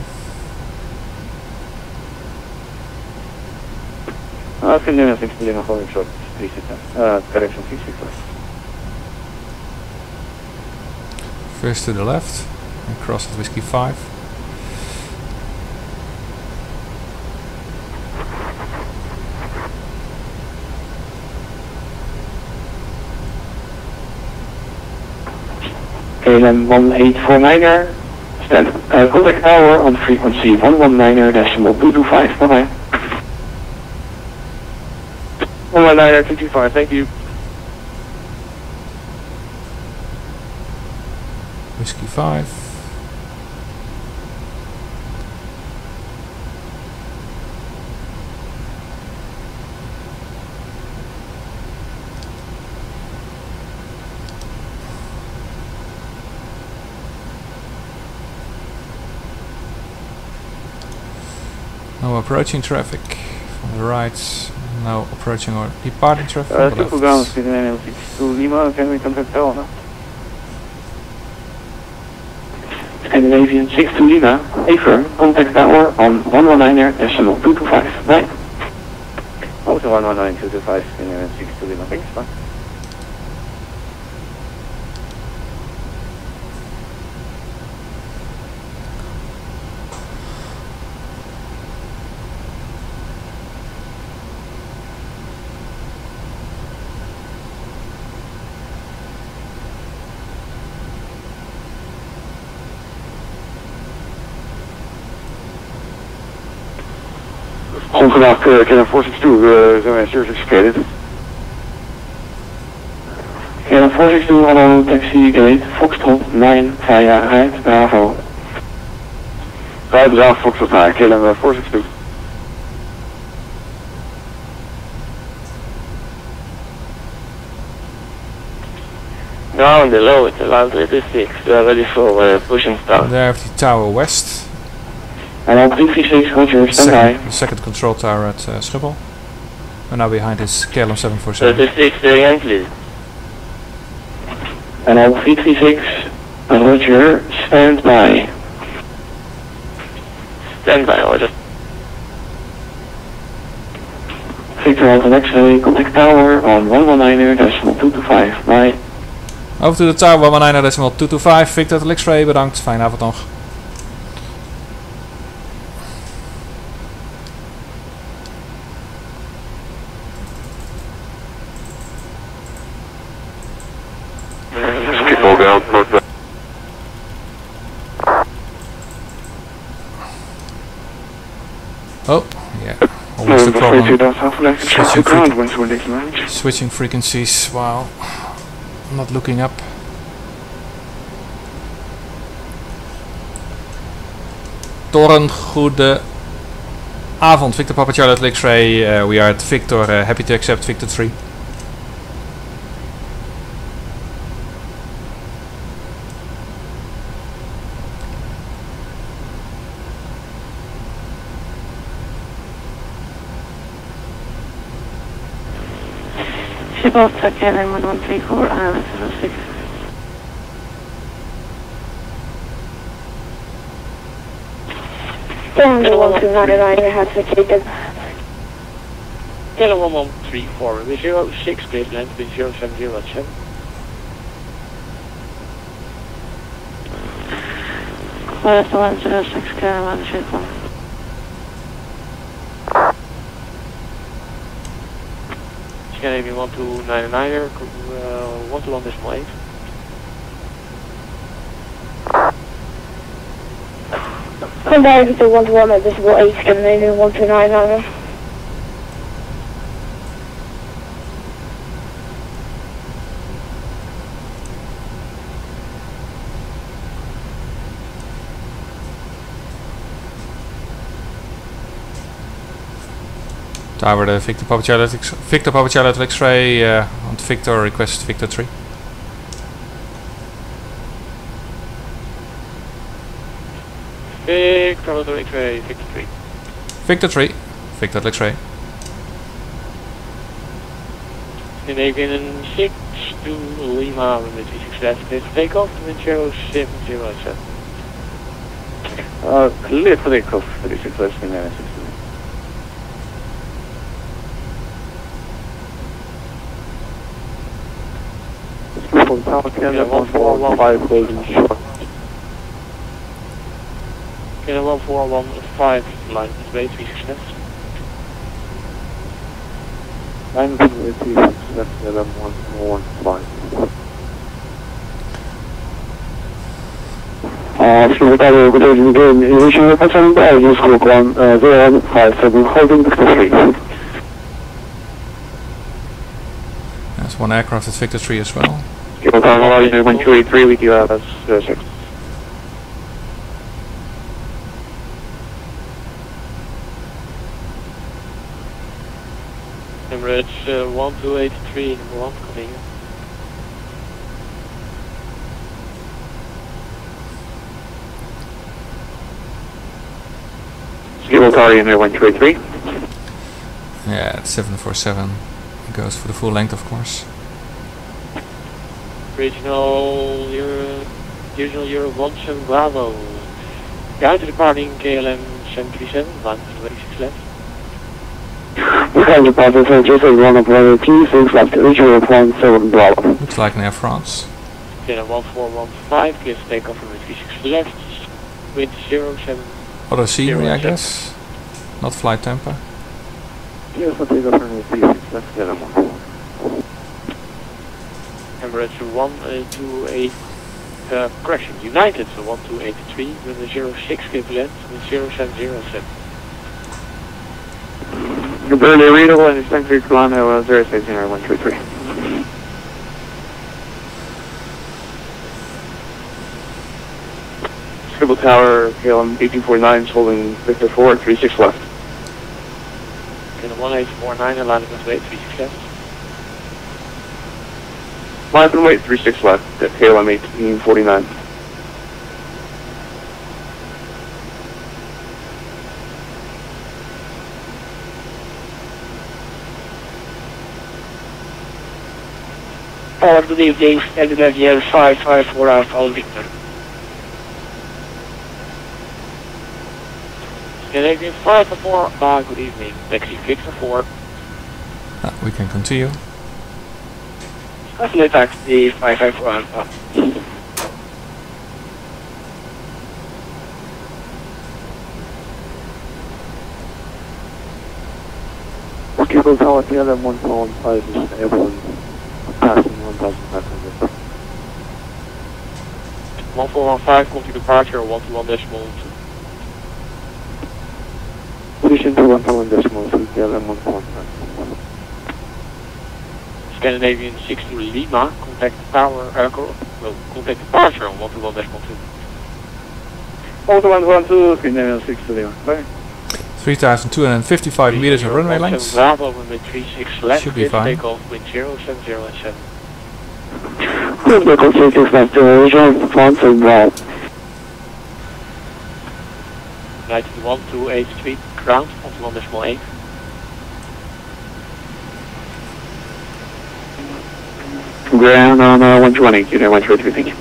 Continue 6 million holding short, 360, correction 660. First to the left, and cross at Whiskey 5. KLM 1849er, stand, contact tower on frequency 119.225, bye-bye. 119.225, thank you. Whiskey 5. Now approaching traffic from the right. Now approaching or departing traffic from the Schiphol ground, left. Scandinavian 62 Lima, can we contact tower? Scandinavian 62 Lima, affirm, contact tower on 119.225, bye. Also 119.225, Scandinavian 62 Lima, thanks, bye. Ongeveer KLM 462, zijn wij zeer excited. KLM 462, hello, taxi gate, Foxtrot 9 via right, Bravo. Right Bravo, Foxtrot 9, KLM 462. Now on the low, it's around 36, ready for pushing start. There have the tower west. Hello, 336, roger, stand by. The second control tower at Schiphol. And now behind is KLM 747. 36 again, please. Hello, 336, roger, stand by. Stand by, order. Victor Alpha X-ray, contact tower on 119.225, bye. Over to the tower 119.225. Victor X-ray, bedankt. Fijne avond nog. Schiphol ground, Northwest. Oh, yeah. Always the problem. Switching frequencies while not looking up. Toren, goede avond. Victor Papa Charlotte X-ray. We are at Victor. Happy to accept Victor 3. Schiphol KLM 1134, Island 06. KLM 1299, has vacated. KLM 1134, with 06, please land with 0707. Well, that's the 106, KLM 134. Scandinavian 1299er, 121.8. Come back to 121.8, Scandinavian 1299er. Tower the Victor Papa Charlie X-ray on Victor, request Victor 3. Victor X-ray, Victor 3. Victor 3, Victor X-ray. Scandinavian 6 to Lima with 36 left, is takeoff, wind 0707. Clear for takeoff, 36 left, Scandinavian 6. From Tower Canada 1415 closing short. Canada 1415 line is way 36 left. Line is 36 left, 1115. Fuel Tower, good evening again. Initial passing by is Group 0157 holding Victor 3. There's one aircraft at Victor 3 as well. Fuel Tower, 1283 with you as 6. Emirates 1283, number 1, continue. Fuel Tower, 1283. Yeah, it's 747. It goes for the full length, of course. Regional Euro 17 Bravo. Guide departing KLM 737, line is 26 left. We have departed from Jason 1 of 186 left, regional 17 Bravo. Looks like an Air France. Canada 1415, clear to take off from 36 left, wind 07. Auto scenery, I guess. Not flight temper. Yes, I'll take off from 36 left, LM1. Emirates 128, correction, United 1283, with a 06 clear to land, with 0707. You're barely readable and it's Sanctuary Colano 060123. Scribble Tower, KLM 1849 is holding Victor 4, 36 left. Canada 1849, alignment with weight 36 left. Line and weight 36 left at KLM 1849. Good evening, Scandinavian 554 Alpha Victor. Scandinavian 554, good evening, taxi Victor 4. We can continue. Definitely taxi 554 Alpha. Scribble Tower, KLM 115 is airborne. Passing 1,500. 1415, continue departure, 121.2. Position to 1,1.2, KLM 115. Scandinavian 6 to Lima, contact tower, contact departure on 121.2. 1,112, Scandinavian 6 to Lima. Bye. 3,255 meters of runway length. Bravo with 36 left, Should be fine. take off with 0707. Good local 36 left, regional 17 Bravo. United 1283, ground, 1.8. Ground on 120, you know 123, thank you.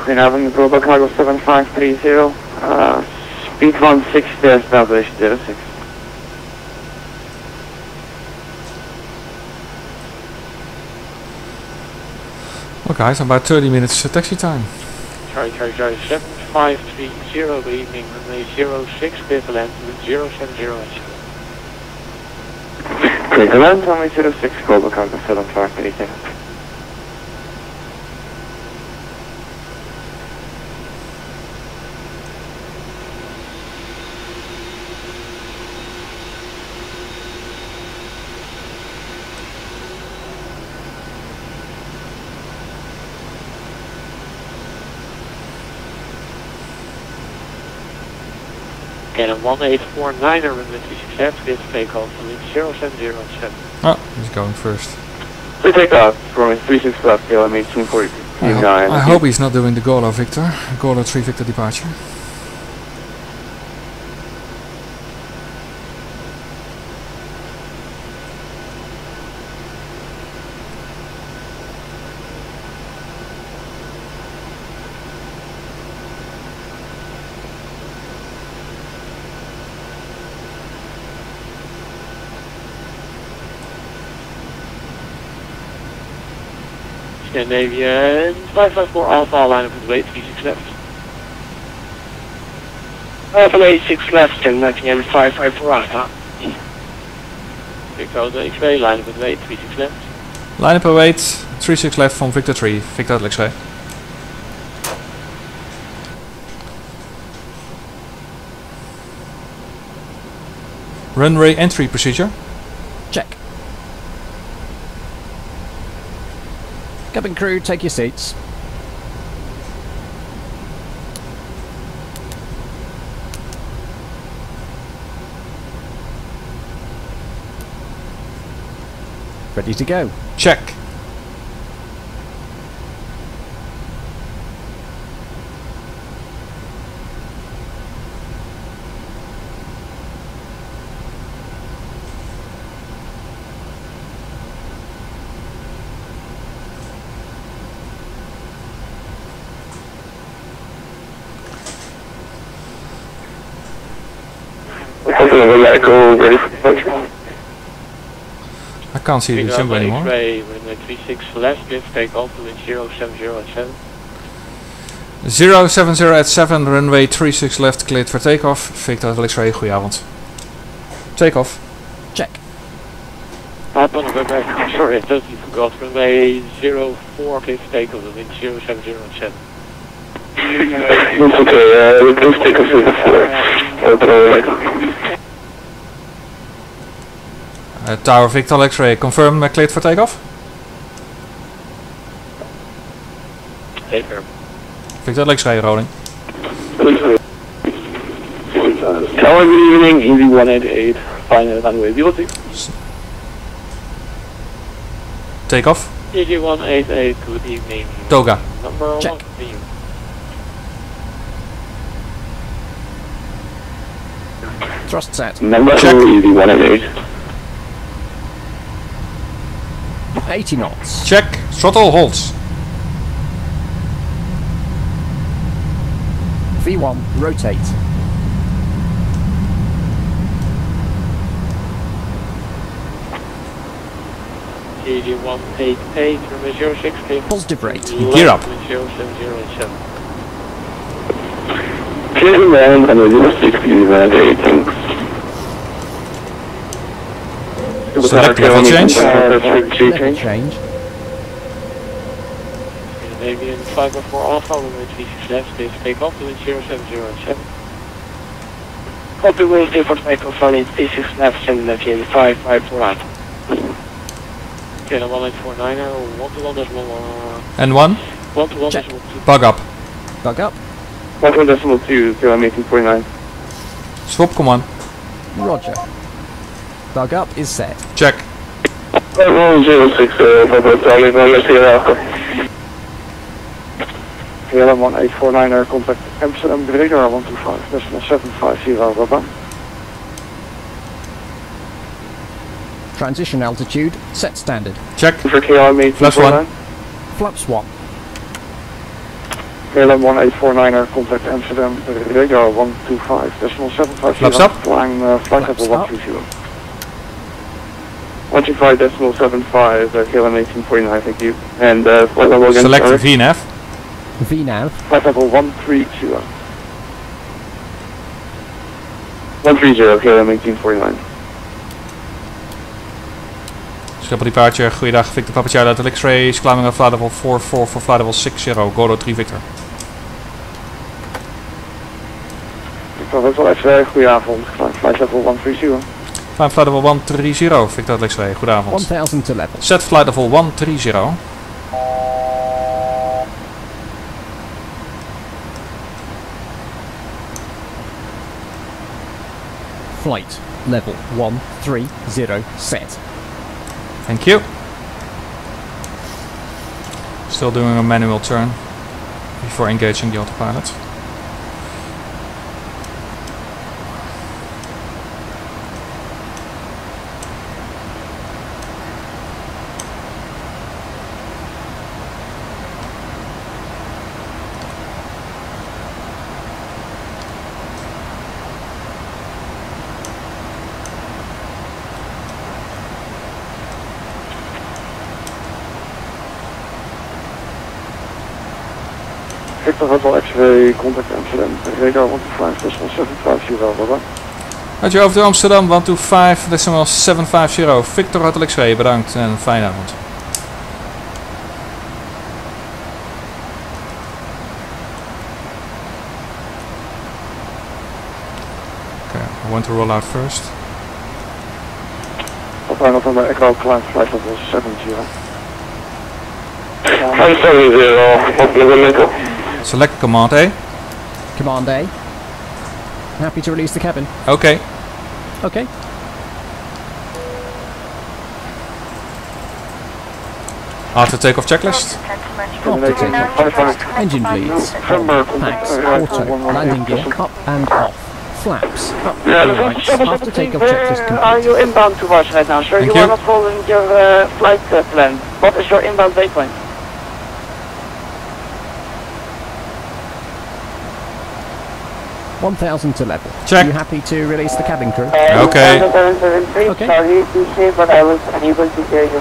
Green Avenue, Global Cargo 7530, speed 160, established 06. Well guys, about 30 minutes taxi time. Charlie 7530, good evening, runway 06, clear to land with 070 at you. Clear to land, runway 06, global cargo still on track, many thanks. And a 1849er runway 36 left, clear to take off, wind 070 at 7. Oh, he's going first. Clear take off, runway 36 left, KLM 1840. I hope he's not doing the Golo Victor, Golo 3 Victor departure. Scandinavian 554 Alpha, line up with weight 36 left. Alpha 86 left and nothing and 554 Alpha. Victor Hotel X-ray, line up with weight 36 left. Line up await, 36 left from Victor 3, Victor Hotel X-ray. Runway entry procedure. Check. Cabin crew, take your seats. Ready to go. Check. I can't see the symbol anymore. X-ray, runway 36 left, clear to take off, wind 070 at 7. 070 at 7, runway 36 left, cleared for takeoff. Victor Hotel X-ray, goedenavond. Takeoff. Check. Sorry, I totally forgot. Runway 04, clear to take off, wind 070 at 7. That's okay, please take us to the floor. Tower Victor X-ray, confirm cleared for takeoff. Confirm. Victor X-ray rolling. Tower, good evening, Easy 188, final runway 06. Takeoff. Easy 188, good evening. Toga. Number Check. 1 for you. Thrust set. Number Check. 2, Easy 188. 80 knots. Check. Throttle holds. V1, rotate. Easy 188, runway 06, clear. Positive rate. Gear up. Wind 070 at 7. Clear to land, runway 06, Easy 188, thanks. Select level change. Level change. Scandinavian 514 Alpha, runway 36 left, clear to take off, wind 070 at 7. Copy wind 345 runway 36 left and nothing 554 Alpha. Okay, 1849er, 121.1. And 1. 121.2. Bug up. Bug up. 1.2, KLM 1849. Swap command. Roger. Bug up is set. Check. 06, Charlie, let's see it KLM 1849er, contact Amsterdam radar 125.750, bye-bye. Transition altitude set standard. Check. For KLM Flaps 1. Flaps 1. KLM 1849er, contact Amsterdam radar 125.750. Flaps up. Flying flight level Flaps up. 120. 125.75, KLM 1849, thank you. And flight level again. Select VNAV. VNAV. Flight level 130. 130, KLM 1849. Schiphol departure, goeiedag, Victor Papa Charlie uit X-ray, is climbing on flight level 44 for flight level 60, Goro 3 Victor. Victor Hotel X-ray, goedenavond, flight level 130. Climb flight level 130, Victor X-ray, goedenavond. 1000 to level. Set flight level 130. Flight level 130 set. Thank you. Still doing a manual turn before engaging the autopilot. Victor Hotel X-ray, contact Amsterdam, radar 125.750, over. Roger, over to Amsterdam 125.750, Victor Hotel X-ray, bedankt en een fijne avond. Okay, I want to roll out first. November Echo, climb flight level 70. 570, Select Command A. Command A. Happy to release the cabin. Okay. Okay. After takeoff checklist. After takeoff. Engine bleeds. Packs. Auto. Landing gear. Up and off. Flaps. Up. Lights. After takeoff checklist complete. Are you inbound to us right now, sir? Thank You you. are not following your flight plan. What is your inbound waypoint? $1,000 to level. Check. Are you happy to release the cabin crew? Okay. Okay. Sorry to say, but I was unable to hear you.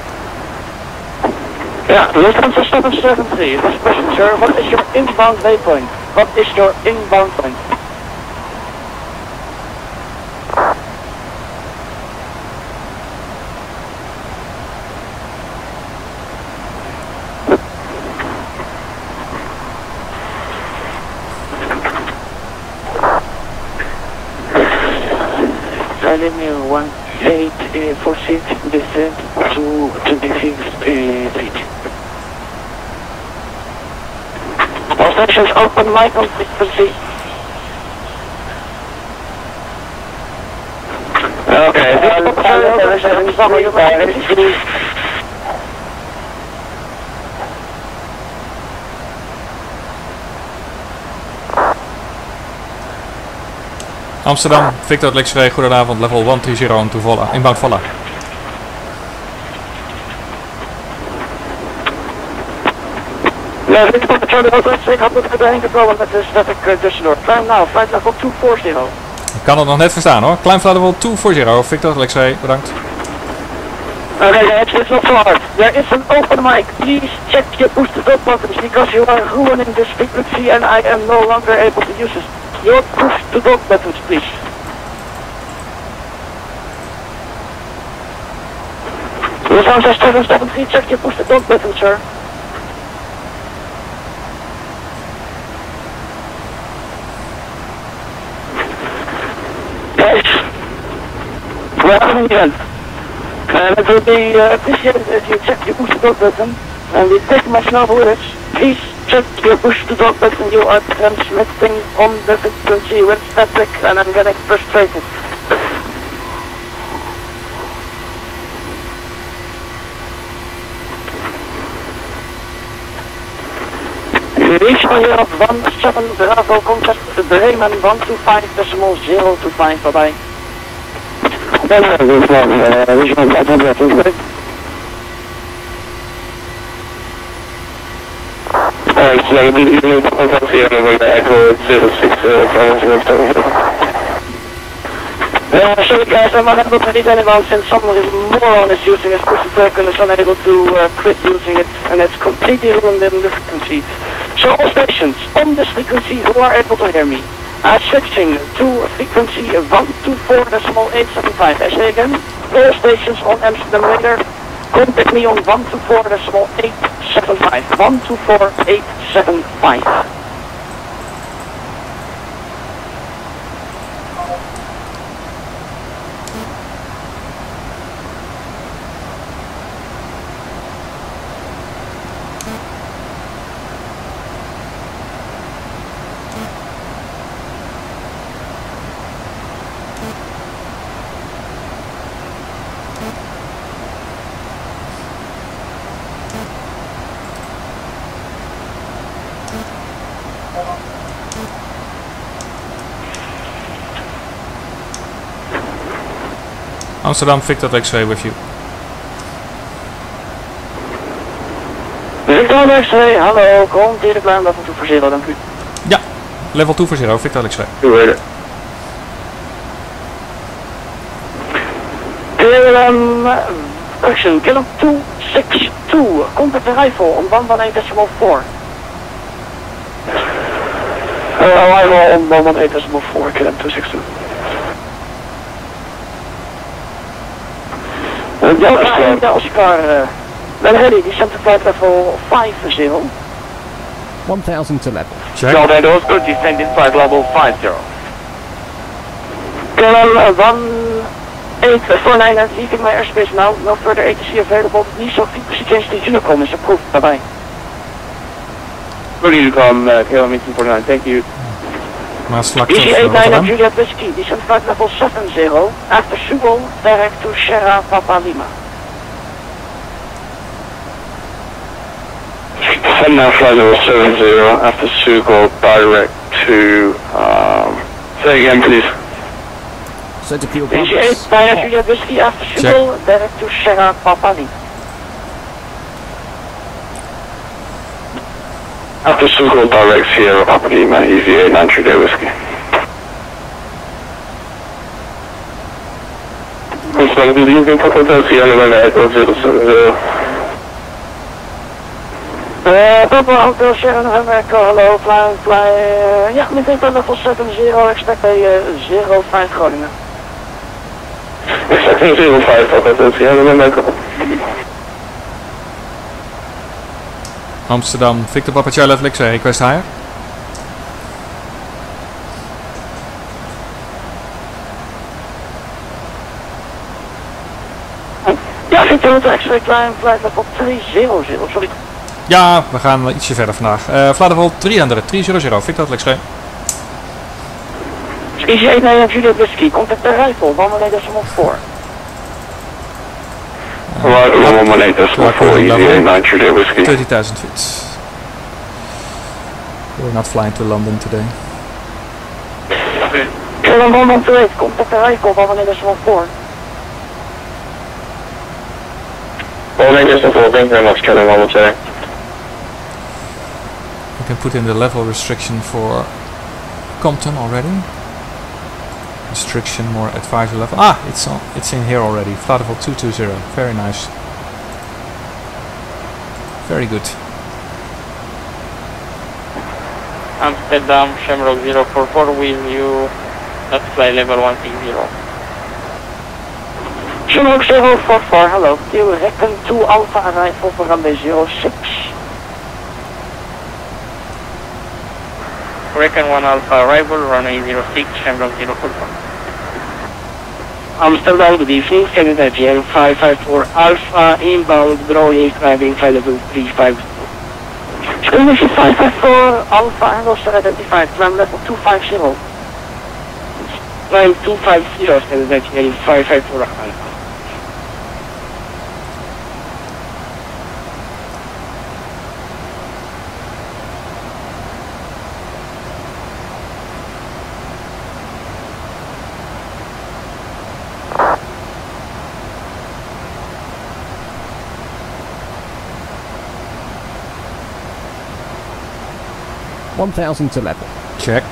Yeah, Lufthansa 773. This question, sir. What is your inbound waypoint? What is your inbound point? Charlie 1846, descent to 26 feet. All sections open, Michael, please proceed. Okay, Amsterdam, Victor X-ray, goedenavond, level 130 to Volla, inbound Volla. Yeah, Victor Papa Charlie Hotel X-ray, had met de problem met de static Düsseldorf. Climb now, flight level 240. Ik kan het nog net verstaan hoor. Climb flight level 240, Victor X-ray, bedankt. Okay, it's not so hard. There is an open mic. Please check your booster dot buttons because you are ruining this frequency and I am no longer able to use it. Your push to dot buttons, please. Lufthansa 773, check your push to dot buttons, sir. Guys, we're having again. And it will be appreciated if you check your push to dot button. And we take my snowball with it. Please check your push to dot button. You are transmitting on the frequency with static and I'm getting frustrated. Reach on your 17 Bravo contact Bremen 125.025, bye bye. Sorry guys, I'm unable to hit anyone since someone is moron is using a special token and is unable to quit using it, and it's completely ruined in the frequency. So all stations on this frequency who are able to hear me are switching to frequency 124.875. I say again, all stations on Amsterdam radar, contact me on 124.875. 124.875. Amsterdam, Victor X-ray with you. Victor X-ray, hallo, komt hier de klein level 2 for 0, dank u. Ja, level 2 for 0, Victor X-ray. Correction, kilo 262, contact arrival on 118.4. Arrival on 118.4, kilo 262. Delta Oscar, ben ready, descent to flight level 50. 1000 to level. Check. Delta Oscar, descend in flight level 50. KLM 1849 and leaving my airspace now, no further ATC available, please so frequency change to Unicom is approved, bye bye. Good Unicom, KLM 1849, thank you. Maasvlakte BBJ1 Juliet Whiskey, descent flight level 70, after Schiphol, direct to Sierra Papa Lima. Send now flight level 70 after Schiphol, direct to, say again please. So to fuel BBJ1 Juliet Whiskey, after Schiphol, direct to Sierra Papa Lima. After Schiphol, direct Sierra Papa Lima, EVA 9 Juliet Whiskey. Ontstaan de leaving van Hotel Sierra November Echo 070. Papa Hotel Sierra November Echo, hello, fly, yeah, maintain level 70, expect a 05 Groningen. Expecting 05 van Hotel Sierra November Echo. Amsterdam, Victor Papa Charlie level X-ray, request higher. Ja, Victor X-ray, klein, flight level 300, sorry. Ja, we gaan ietsje verder vandaag. Flight level 300, Victor X-ray. EHAM Juliet Whiskey, contact arrival, 118.4. Right, 118.4, EVA 9 Juliet Whiskey. 30,000 feet. We're not flying to London today. KLM 118, contact arrival, 118.4. 118.4, thank you very much, KLM 118. We can put in the level restriction for Compton already. Restriction more advisory level. Ah, it's in here already. Flight level 220. Very nice. Very good. Amsterdam Shamrock 044, will you not fly level 160? Shamrock 044, hello. You reckon 2 Alpha arrival for runway 06. Reckon 1 Alpha arrival, runway 06, Shamrock 044. Amsterdam, good evening, Canada GM 554 Alpha, inbound, Broadway, driving flight level 35. Squadron 554 Alpha, angles identified, climb level 250. Climb 250, Canada GM 554 Alpha. $1,000 to level. Check.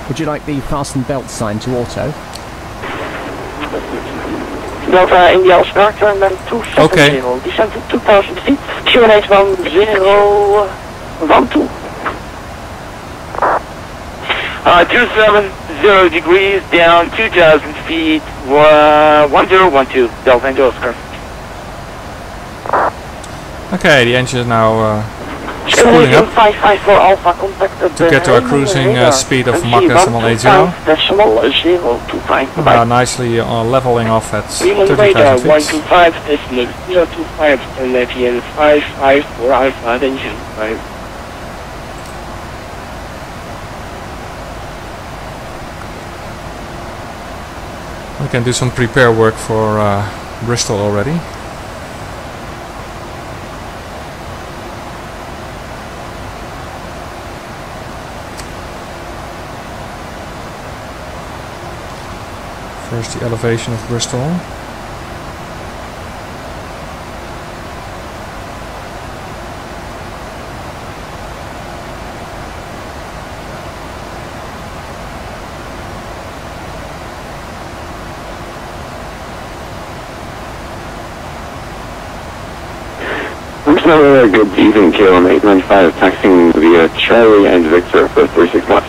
Would you like the fasten belt sign to auto? Delta India Oscar, turn then 270, Okay. descend to 2000 feet, QNH 1012. 270 degrees, down 2000 feet, 1012, Delta India Oscar. Okay, the engine is now spooling up 554 Alpha contacted to get to a cruising speed of Mach decimal 80. Now nicely leveling off at 30,000 feet. 125.025 Canadian 554 Alpha engine 5. We can do some prepare work for Bristol already. First the elevation of Bristol. Looks like a good even kill on 895, taxing via Charlie and Victor for 36 knots.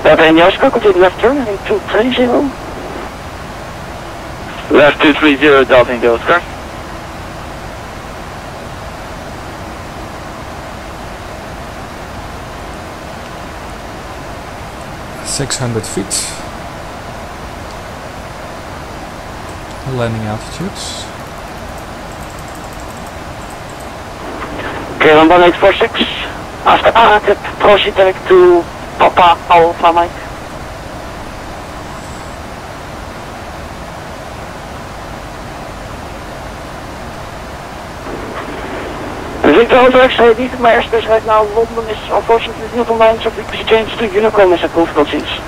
Delta India Oscar, continue left turn, heading 230. Left 230, Delta India Oscar. .600 feet. Landing altitudes. Okay, 11846. After Arctic, proceed direct to Papa Alpha Mike. Victor Hotel XA, my airspace right now, London is unfortunately not online, so we change to Unicom is approved, tot ziens.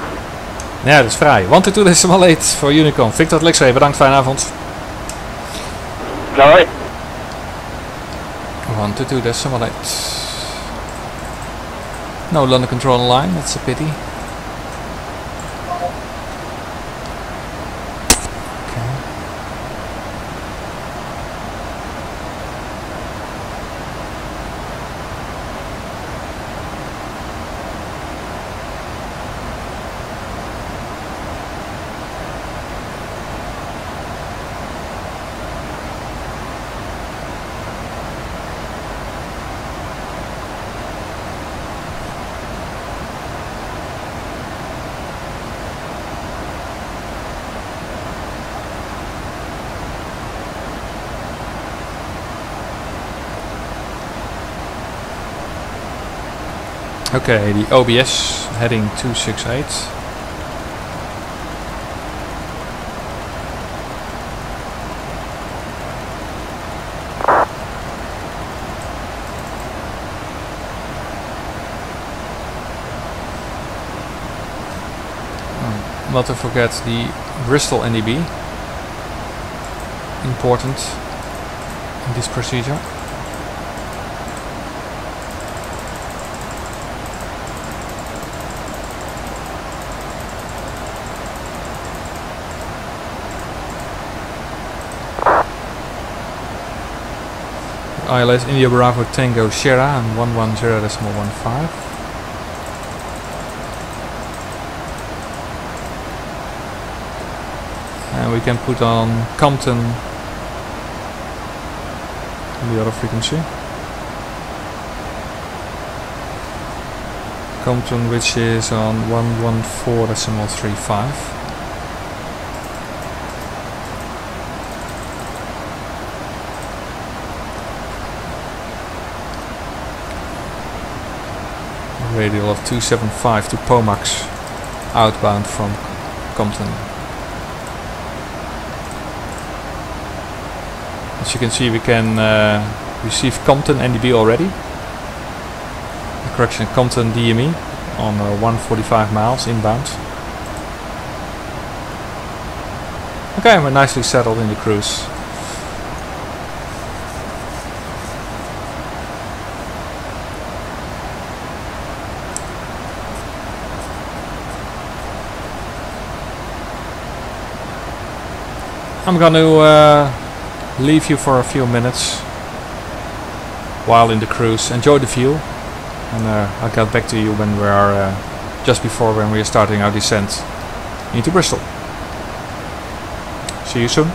Ja, dat is vrij. 122 decimal 8 voor Unicom. Victor Lexray, bedankt, fijne avond. Hoi. 122 decimal 8. No London control line, that's a pity. Okay, the OBS heading 268. Not to forget the Bristol NDB, important in this procedure. ILS India Bravo Tango Sierra and 110.15. And we can put on Compton on the other frequency. Compton, which is on 114.35. Radial of 275 to Pomax, outbound from Compton. As you can see, we can receive Compton NDB already. Correction, Compton DME on 145 miles inbound. Okay, we're nicely settled in the cruise. I'm gonna leave you for a few minutes while in the cruise. Enjoy the view, and I'll get back to you when we are just before when we are starting our descent into Bristol. See you soon.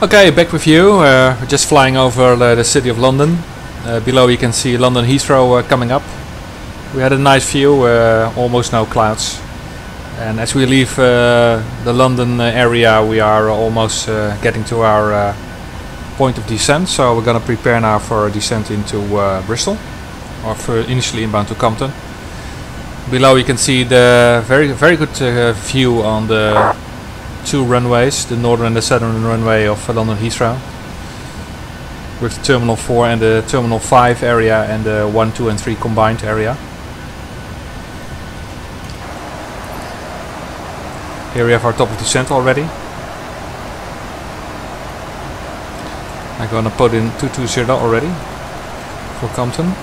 Okay, back with you. We're just flying over the city of London. Below you can see London Heathrow coming up. We had a nice view, almost no clouds. And as we leave the London area, we are almost getting to our point of descent. So we're gonna prepare now for a descent into Bristol, or for initially inbound to Compton. Below you can see the very good view on the two runways, the northern and the southern runway of London Heathrow, with the Terminal 4 and the Terminal 5 area and the 1, 2 and 3 combined area. Here we have our top of descent already. I'm gonna put in 220 already for Compton.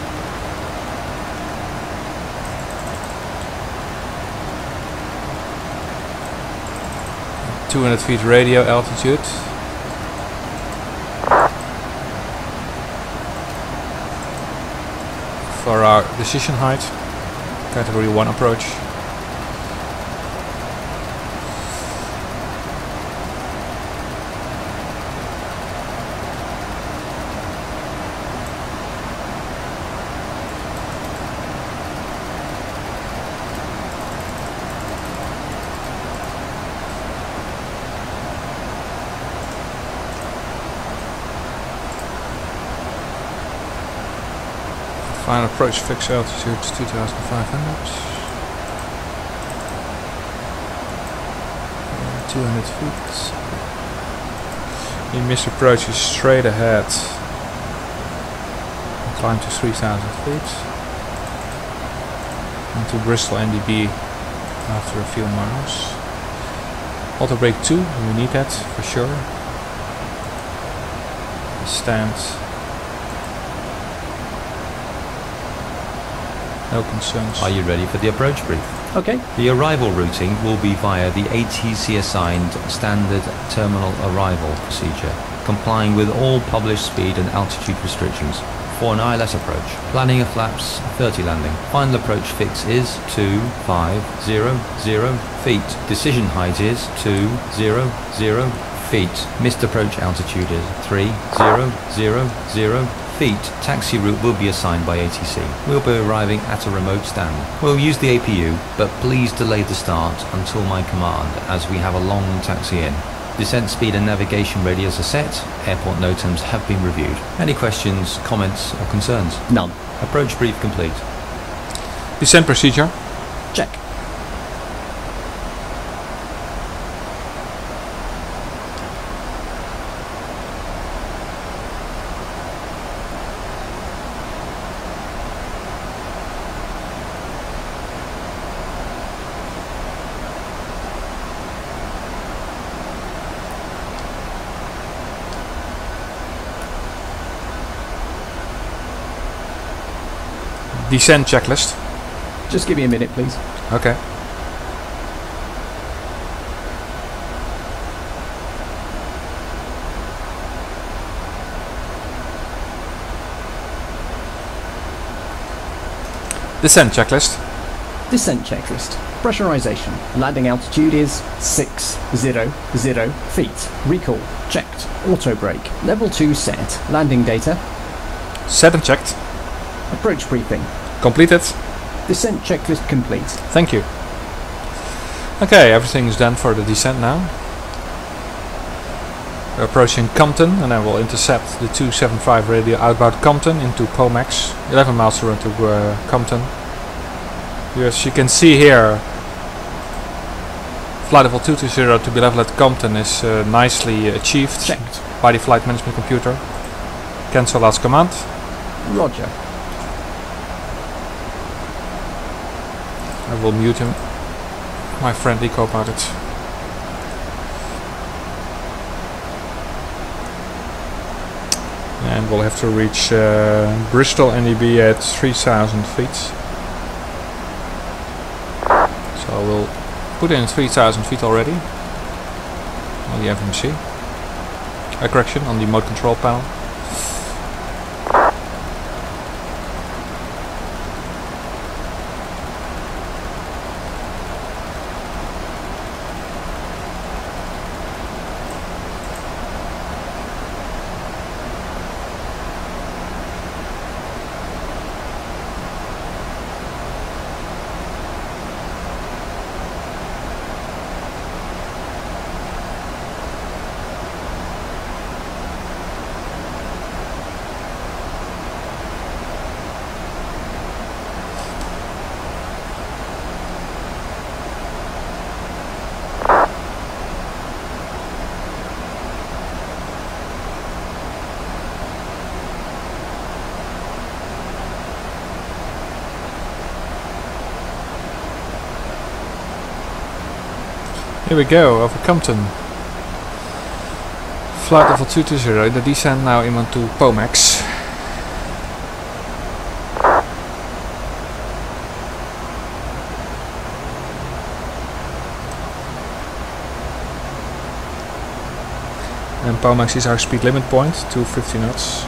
200 feet radio altitude. For our decision height, category 1 approach. Final approach fixed altitude 2,500. 200 feet. The missed approach is straight ahead. Climb to 3,000 feet. Into Bristol NDB after a few miles. Auto brake 2, we need that for sure. Stand. No concerns. Are you ready for the approach brief? Okay. The arrival routing will be via the ATC assigned standard terminal arrival procedure, complying with all published speed and altitude restrictions. For an ILS approach, planning a flaps 30 landing. Final approach fix is 2500 feet. Decision height is 200 feet. Missed approach altitude is 3000 feet. Taxi route will be assigned by ATC. We'll be arriving at a remote stand. We'll use the APU, but please delay the start until my command, as we have a long taxi in. Descent speed and navigation radius are set. Airport NOTAMs have been reviewed. Any questions, comments or concerns? None. Approach brief complete. Descent procedure. Check. Descent checklist. Just give me a minute, please. Okay. Descent checklist. Descent checklist. Pressurization. Landing altitude is 600 feet. Recall. Checked. Auto brake. Level 2 set. Landing data. Set and checked. Approach briefing. Completed. Descent checklist complete. Thank you. Okay, everything is done for the descent now. We're approaching Compton and then we'll intercept the 275 radio outbound Compton into Pomax. 11 miles to run to Compton. As you can see here, flight level 220 to be level at Compton is nicely achieved. Checked. By the flight management computer. Cancel last command. Roger. I will mute him, my friendly co-pilot. And we'll have to reach Bristol NDB at 3,000 feet. So we'll put in 3,000 feet already on the FMC. Correction, on the mode control panel. Here we go, over Compton. Flight level 220, the descent now into Pomax. And Pomax is our speed limit point, 250 knots.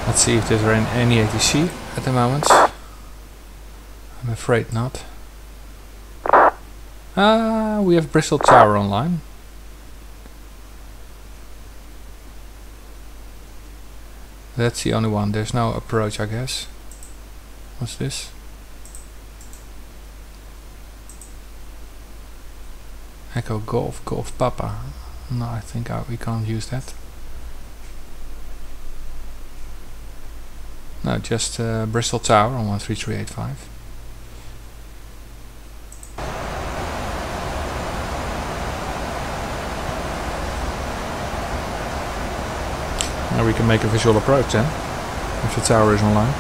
Let's see if there's any ATC at the moment. I'm afraid not. We have Bristol Tower online. That's the only one. There's no approach, I guess. What's this? Echo Golf, Golf Papa. No, I think we can't use that. No, just Bristol Tower on 13385. Now we can make a visual approach then, if the tower is online.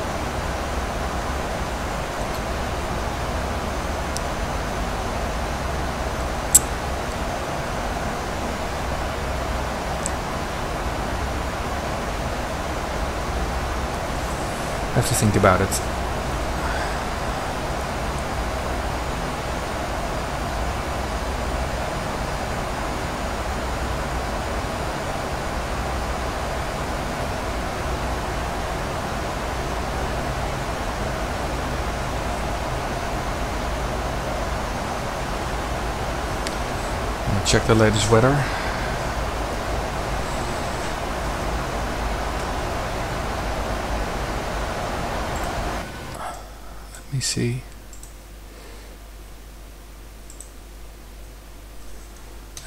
I have to think about it. I'll check the latest weather. Let me see.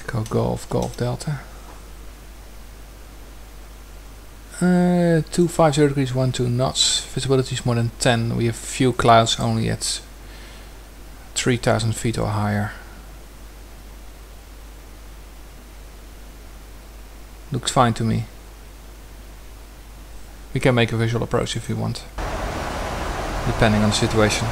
Echo Golf, Golf Delta. 250 degrees, 12 knots. Visibility is more than 10. We have few clouds only at 3,000 feet or higher. Looks fine to me. We can make a visual approach if we want, depending on the situation.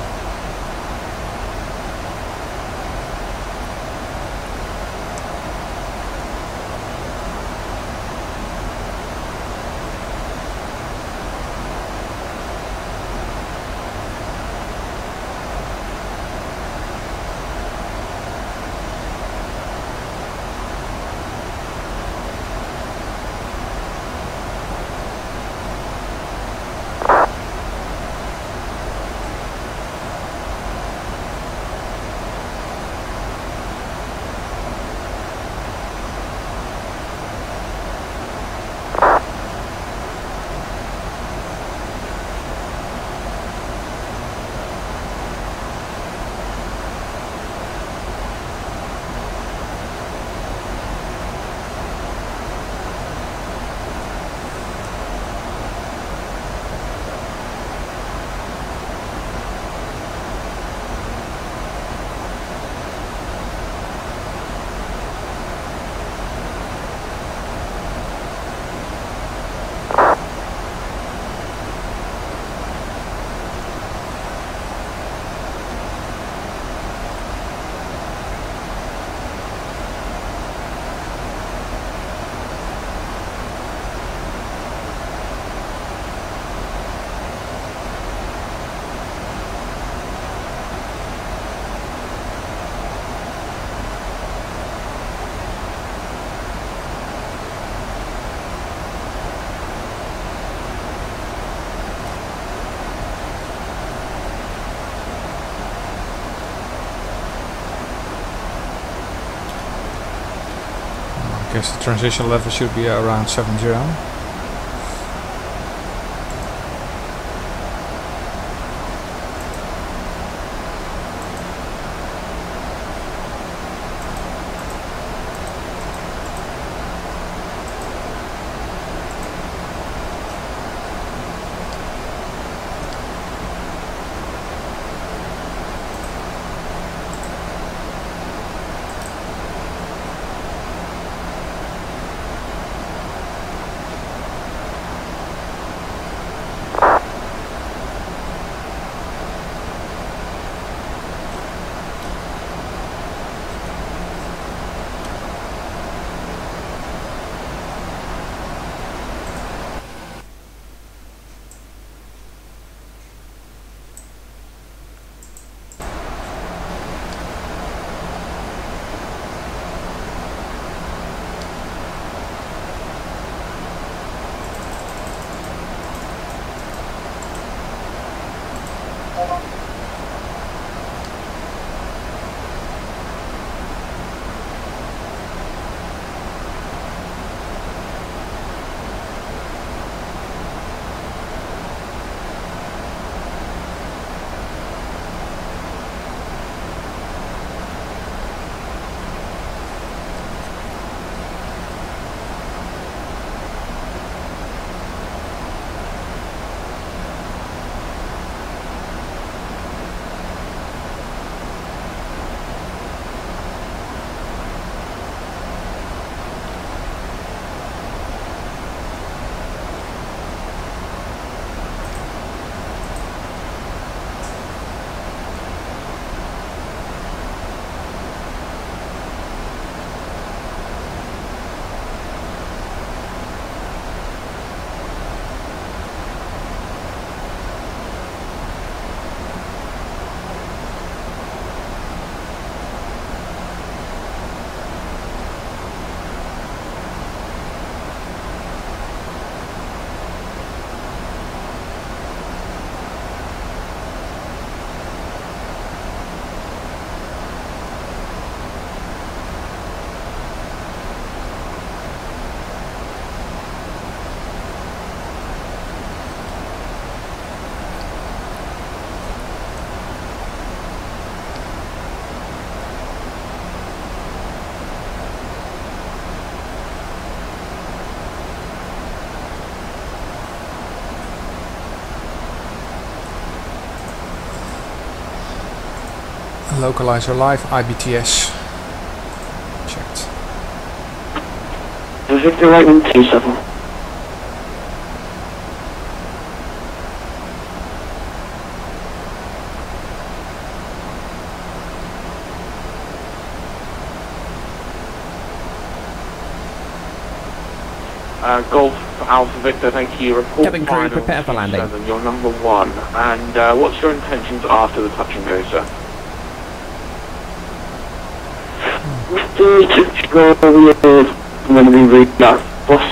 I guess the transition level should be around 70. Localizer live, IBTS. Checked. Victor right in 27. Golf Alpha Victor, thank you. Report Cabin crew, final prepare for landing. 7, you're number 1. And what's your intentions after the touch and go, sir? To go when we read that bus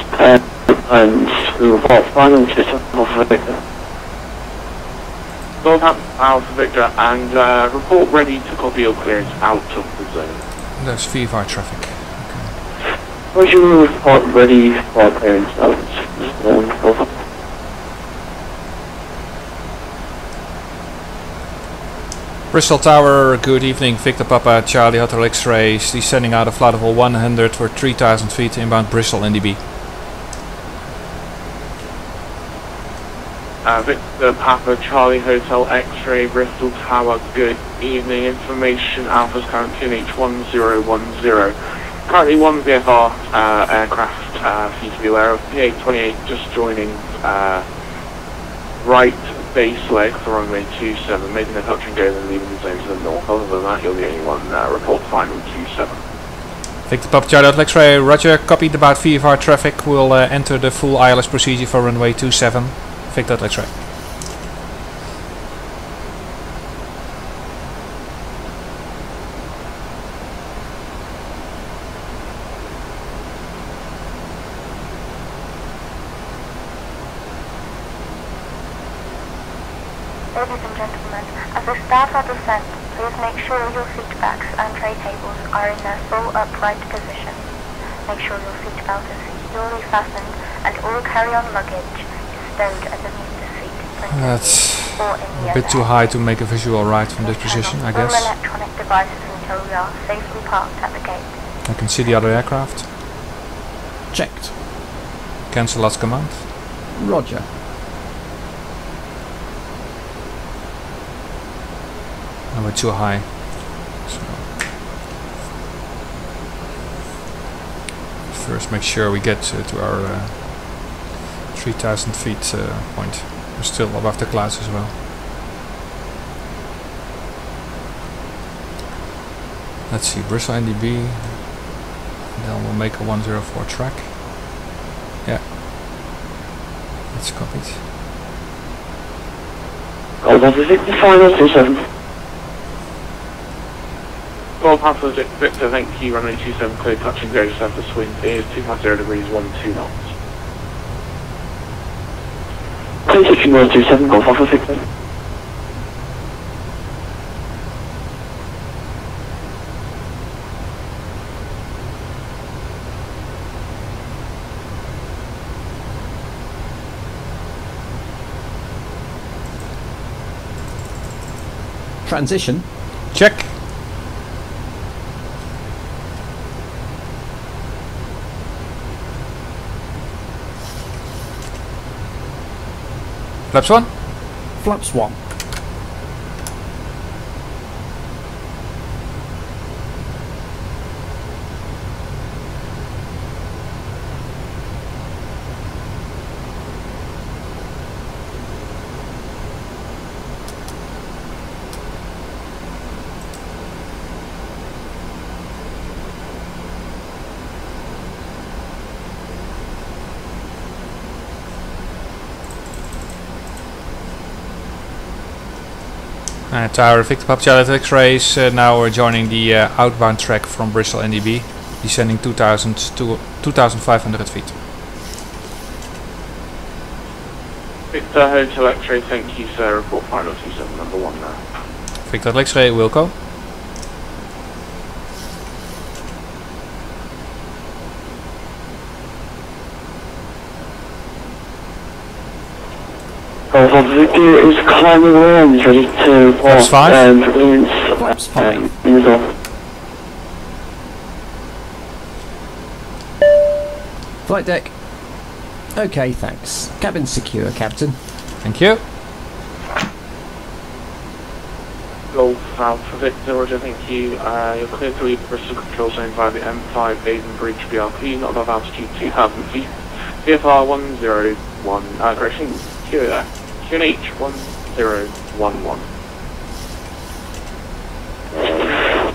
and report final to Alpha Victor. Golf Alpha Victor, and report ready to copy your clearance out of the zone. There's VFR traffic. Where's your report ready for clearance out? Over. Bristol Tower, good evening. Victor Papa, Charlie Hotel X-rays, descending out of flight level 100 for 3000 feet inbound Bristol NDB. Victor Papa, Charlie Hotel X-ray, Bristol Tower, good evening. Information Alpha's currently QNH1010. Currently one VFR aircraft, for you to be aware of. P828 just joining right base leg for runway 27, making a touch and go, then leaving the zone to the north. Other than that, you're the only one report final 27. Victor Papa Charlie Hotel X-ray, roger, copied about VFR traffic. We'll enter the full ILS procedure for runway 27. Victor Hotel X-ray. Ladies and gentlemen, as we start our descent, please make sure your seat backs and tray tables are in their full upright position. Make sure your seat belt is securely fastened and all carry-on luggage is stowed underneath the seat. That's a bit too high to make a visual right from this position, I guess. All electronic devices until we are safely parked at the gate. I can see the other aircraft. Checked. Cancel last command. Roger. And we're too high. So first make sure we get to our 3000 feet point. We're still above the clouds as well. Let's see, Bristol NDB. Then we'll make a 104 track. Yeah. That's copied. Golf Victor final 27. Golf Alpha Victor, thank you. Runway 27 clear, touch and go. Surface wind is 250 degrees 12 knots. Clear touching 127, Golf Alpha Victor. Transition. Check. Flaps 1. Flaps 1. Tower Victor Papa Charlie X-rays, now we're joining the outbound track from Bristol NDB, descending 2000 to 2500 feet. Victor Hotel X-ray, thank you sir, report final 27, number 1 now. Victor X-ray, Wilco. Golf Victor is climbing around, ready to Flaps 5. Flaps 5. Flight deck. Okay, thanks. Cabin secure, Captain. Thank you. Golf Alpha Victor, Roger, thank you. You're clear to leave the Bristol control zone via the M5 Aden Bridge BRP, not above altitude 2,000 feet. VFR 101, correction, QNH 1011.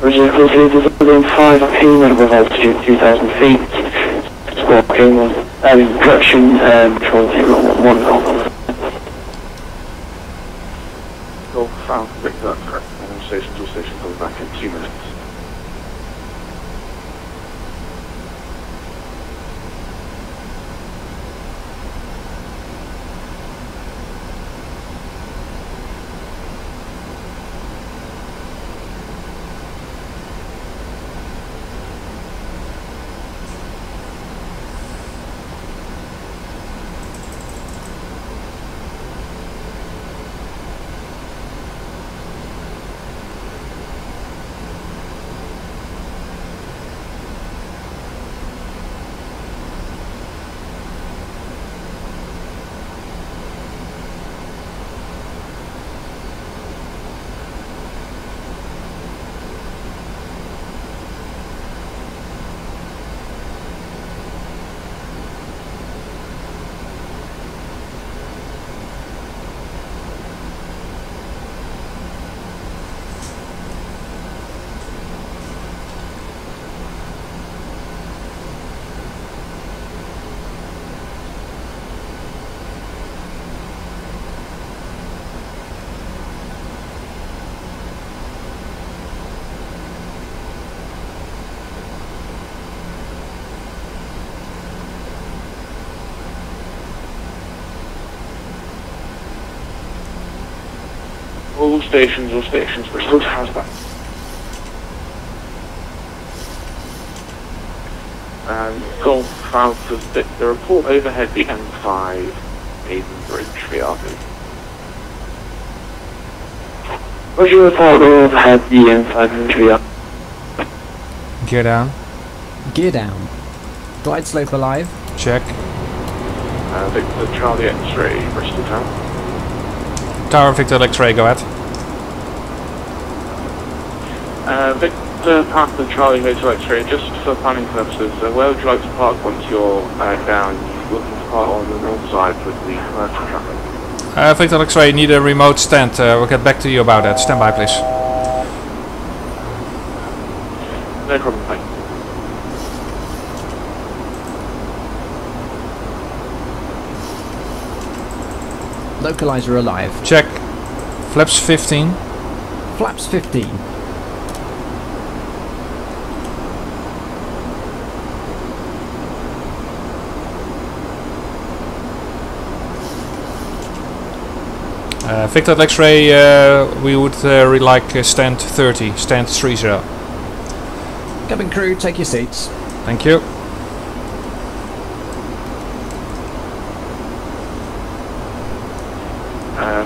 Roger, clear to leave the zone 5 up here, not above altitude 2,000 feet. Squawk K1, having correction, control 011. Golf Alpha Victor, that's correct. And station to station comes back in 2 minutes. All stations, Bristol Towers back. And Golf Alpha Victor, report overhead the M5 Aden Bridge VRP. Roger, report overhead the M5 Bridge VRP. Gear down. Gear down. Glide slope alive. Check. Victor Charlie X-ray, Bristol Tower. Tower Victor X-ray, go ahead. Victor Panther Charlie Hotel X-ray, just for planning purposes, where would you like to park once you're down? You're looking to park on the north side with the commercial traffic. Victor X-ray, need a remote stand. We'll get back to you about that. Stand by, please. No problem, thank you. Localizer alive. Check. Flaps 15. Flaps 15. Victor X-ray, we would really like stand 30, stand 30. Cabin crew, take your seats. Thank you.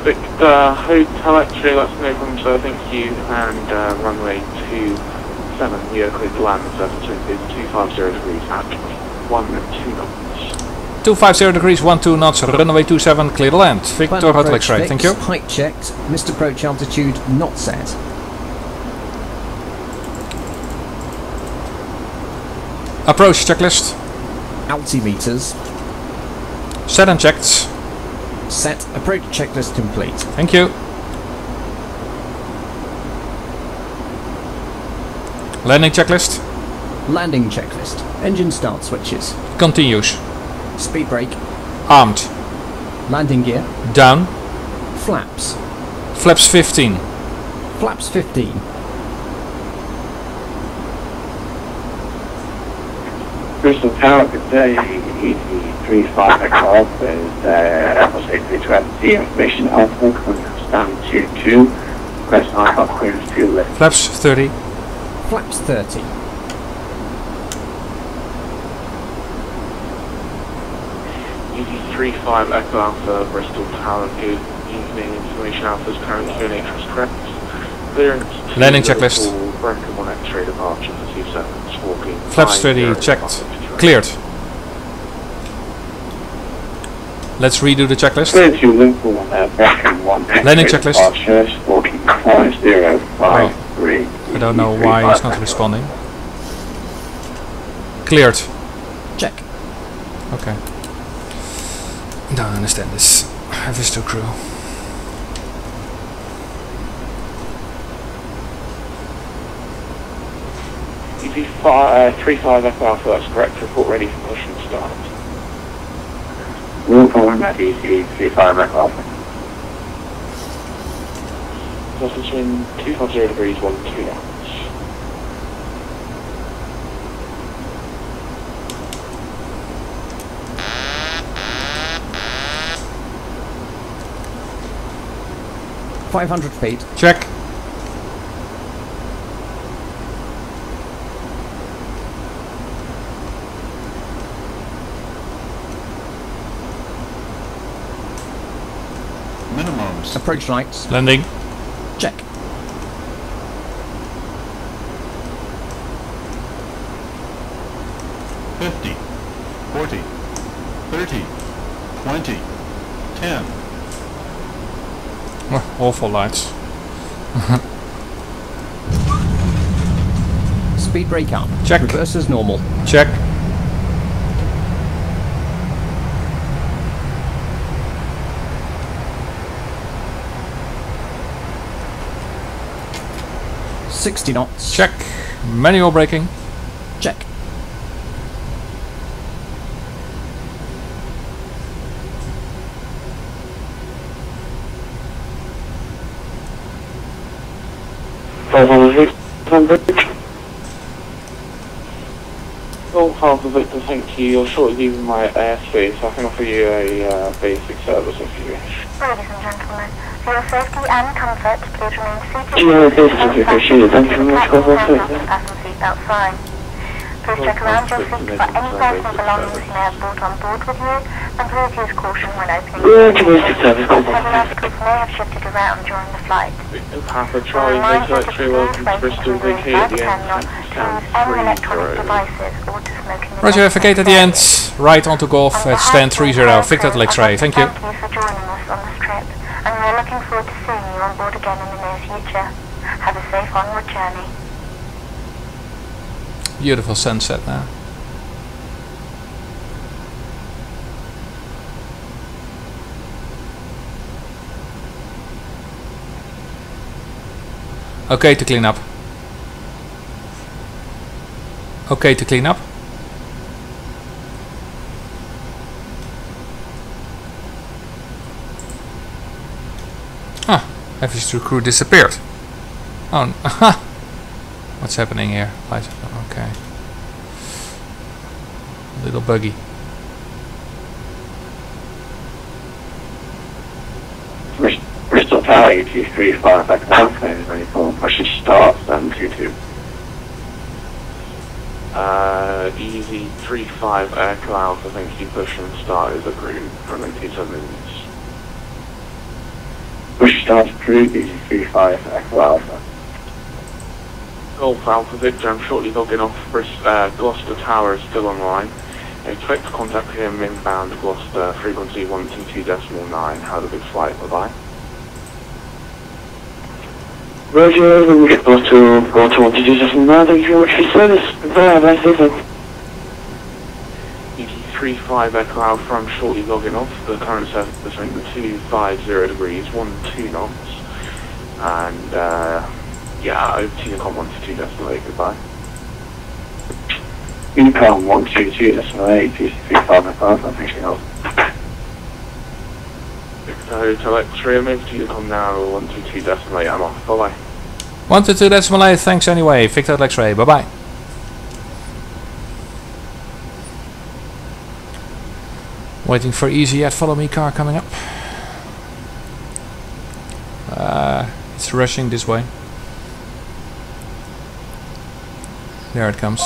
Victor Hotel X-ray, that's no problem, so thank you, and runway 27, we are clear to land, so it's 250 degrees at 1 and 2 knots. 250 degrees, 12 knots, runway 27, clear to land. Victor Hotel X-ray, thank you. Height checked, missed approach altitude not set. Approach checklist. Altimeters. Set and checked. Set, approach checklist complete. Thank you. Landing checklist. Landing checklist. Engine start switches. Continues. Speed brake. Armed. Landing gear. Down. Flaps. Flaps 15. Flaps 15. Bristol Tower, good day. ET35XR, there's FS2Crew information alpha, stand 22. Request IHOP clearance to lift. Flaps 30. Flaps 30. ET35 Echo Alpha, Bristol Tower, good evening, information alpha is currently QNH correct. Clearance landing checklist. Breaker 1 X-ray departure for 27, walking. Flaps 30, checked. Cleared. Let's redo the checklist. Clear to Liverpool, bracket 1. Landing checklist. Walking 5053. I don't know why he's not responding. Cleared. Check. Okay. Don't understand this. FS2Crew. VP-35 Alpha, that's correct. Report ready for push and start. Liverpool, VP-35 Alpha. That's between 250 degrees, 1 and 2 knots. $500 feet. Check. Minimums. Approach lights. Landing. Check. $50, $40, $30, $20, $10. Awful lights. Speed brake up. Check. Reverse as normal. Check. $60 knots. Check. Manual braking. Check. Oh, Alpha Victor, thank you. You're shortly leaving my airspace, so I can offer you a basic service if you wish. Ladies and gentlemen, for your safety and comfort, please remain seated. Thank you very much. Fasten seatbelt sign. Please check around your seat for any personal belongings you may have brought on board with you, and please use caution when opening the seat. Heavy articles may have shifted around during the flight. Papa Charlie, Victor X-ray, welcome to Bristol, vacate at the end. Any electronic devices or to smoking. Roger, vacate at the end. Right onto Golf at stand 30. Victor X-ray, thank you. Thank you for joining us on this trip, and we are looking forward to seeing you on board again in the near future. Have a safe onward journey. Beautiful sunset now. Okay to clean up. Okay to clean up. Ah, FS2Crew disappeared. Oh, what's happening here? Okay. Little buggy. Bristol Tower, UT35 back Alpha is ready for push start, stand 22. Easy 35 Echo Alpha, thank you. Push and start is approved from 87 minutes. Push start approved, easy 35 Echo Alpha. Golf Alpha Victor, I'm shortly logging off. Gloucester Tower is still online. I expect to contact him inbound Gloucester, frequency 122.9. Have a good flight, bye bye. Roger, when we get close to 122.9, thank you very much for your service. Very nice evening. ET35 Echo Alpha, I'm shortly logging off. The current surface is 250 degrees, 12 knots. And, yeah, over to Unicom 122.8, goodbye. Unicom 122.8, PC35 Echo Alpha, thanks for your help. Victor Hotel X-ray, I'm over to Unicom now, 122.8, I'm off, bye bye. 122.8, thanks anyway. Victor X-ray, bye bye. Waiting for easy at follow me car coming up. It's rushing this way. There it comes.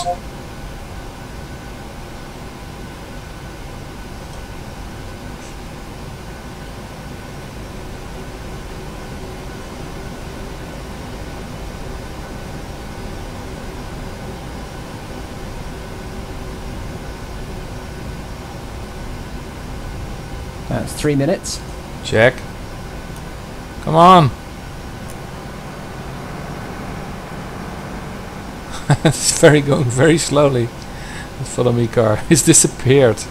That's 3 minutes. Check. Come on. It's going very slowly. Follow me car. It's disappeared.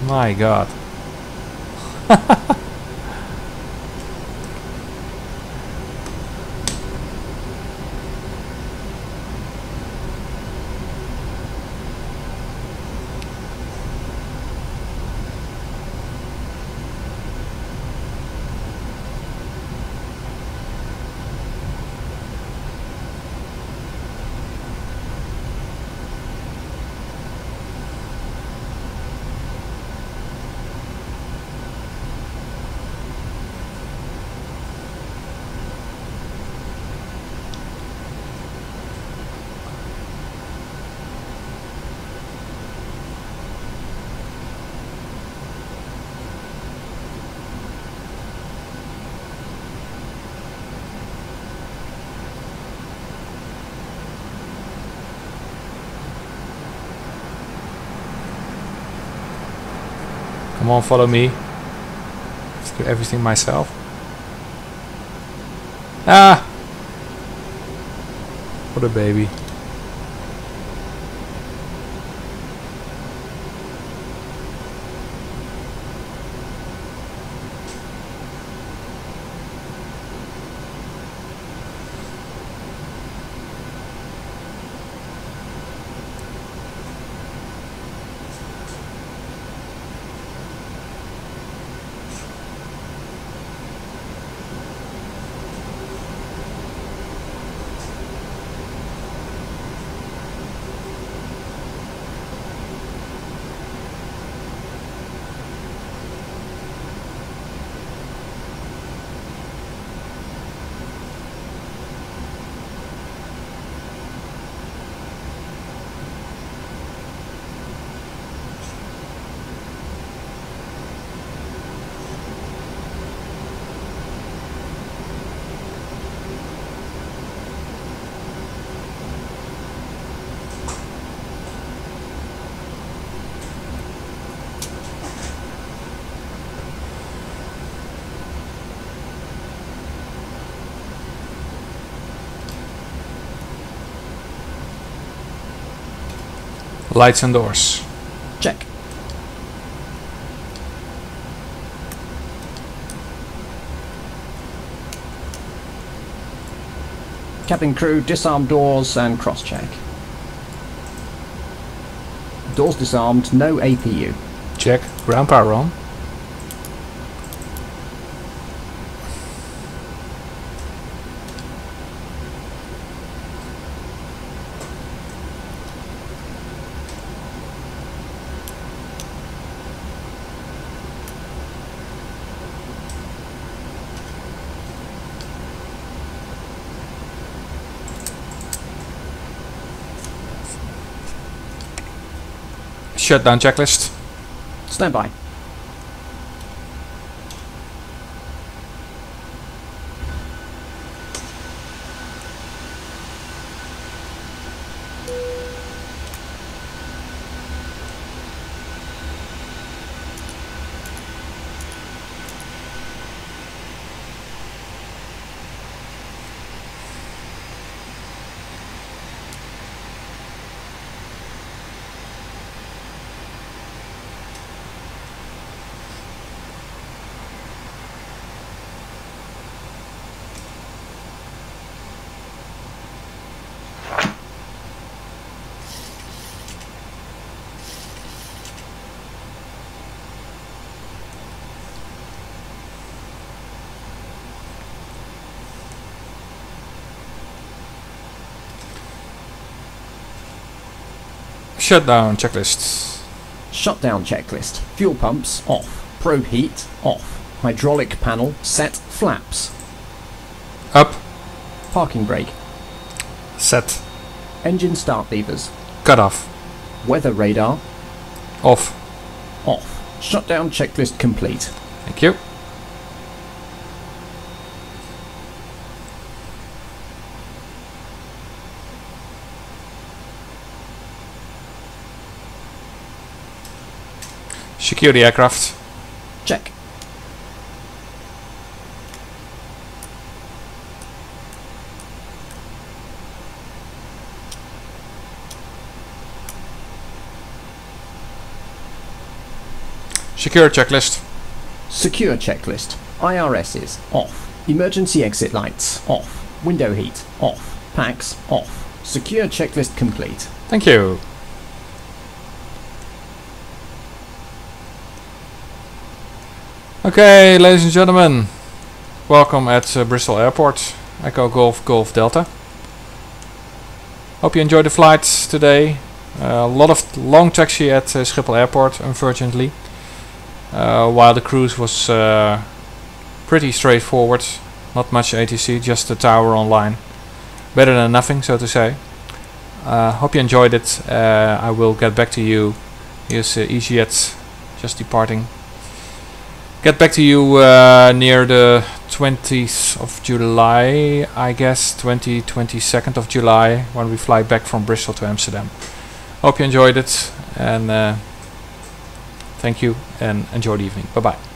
My god. Come on, follow me. Let's do everything myself. Ah! What a baby. Lights and doors. Check. Cabin crew, disarm doors and cross-check. Doors disarmed, no APU. Check. Ground power on. Shutdown checklist. Stand by. Shutdown checklist. Shutdown checklist. Fuel pumps off. Probe heat off. Hydraulic panel set. Flaps Up. Parking brake Set. Engine start levers Cut off. Weather radar Off. off. Shutdown checklist complete. Thank you. Secure the aircraft. Check. Secure checklist. Secure checklist. IRS is off. Emergency exit lights off. Window heat off. Packs off. Secure checklist complete. Thank you. Okay, ladies and gentlemen, welcome at Bristol Airport. Echo Golf Golf Delta. Hope you enjoyed the flight today. A lot of long taxi at Schiphol Airport, unfortunately. While the cruise was pretty straightforward, not much ATC, just the tower online. Better than nothing, so to say. Hope you enjoyed it. I will get back to you. Here's EasyJet just departing. Get back to you near the 20th of July, I guess, 22nd of July, when we fly back from Bristol to Amsterdam. Hope you enjoyed it, and thank you, and enjoy the evening. Bye bye.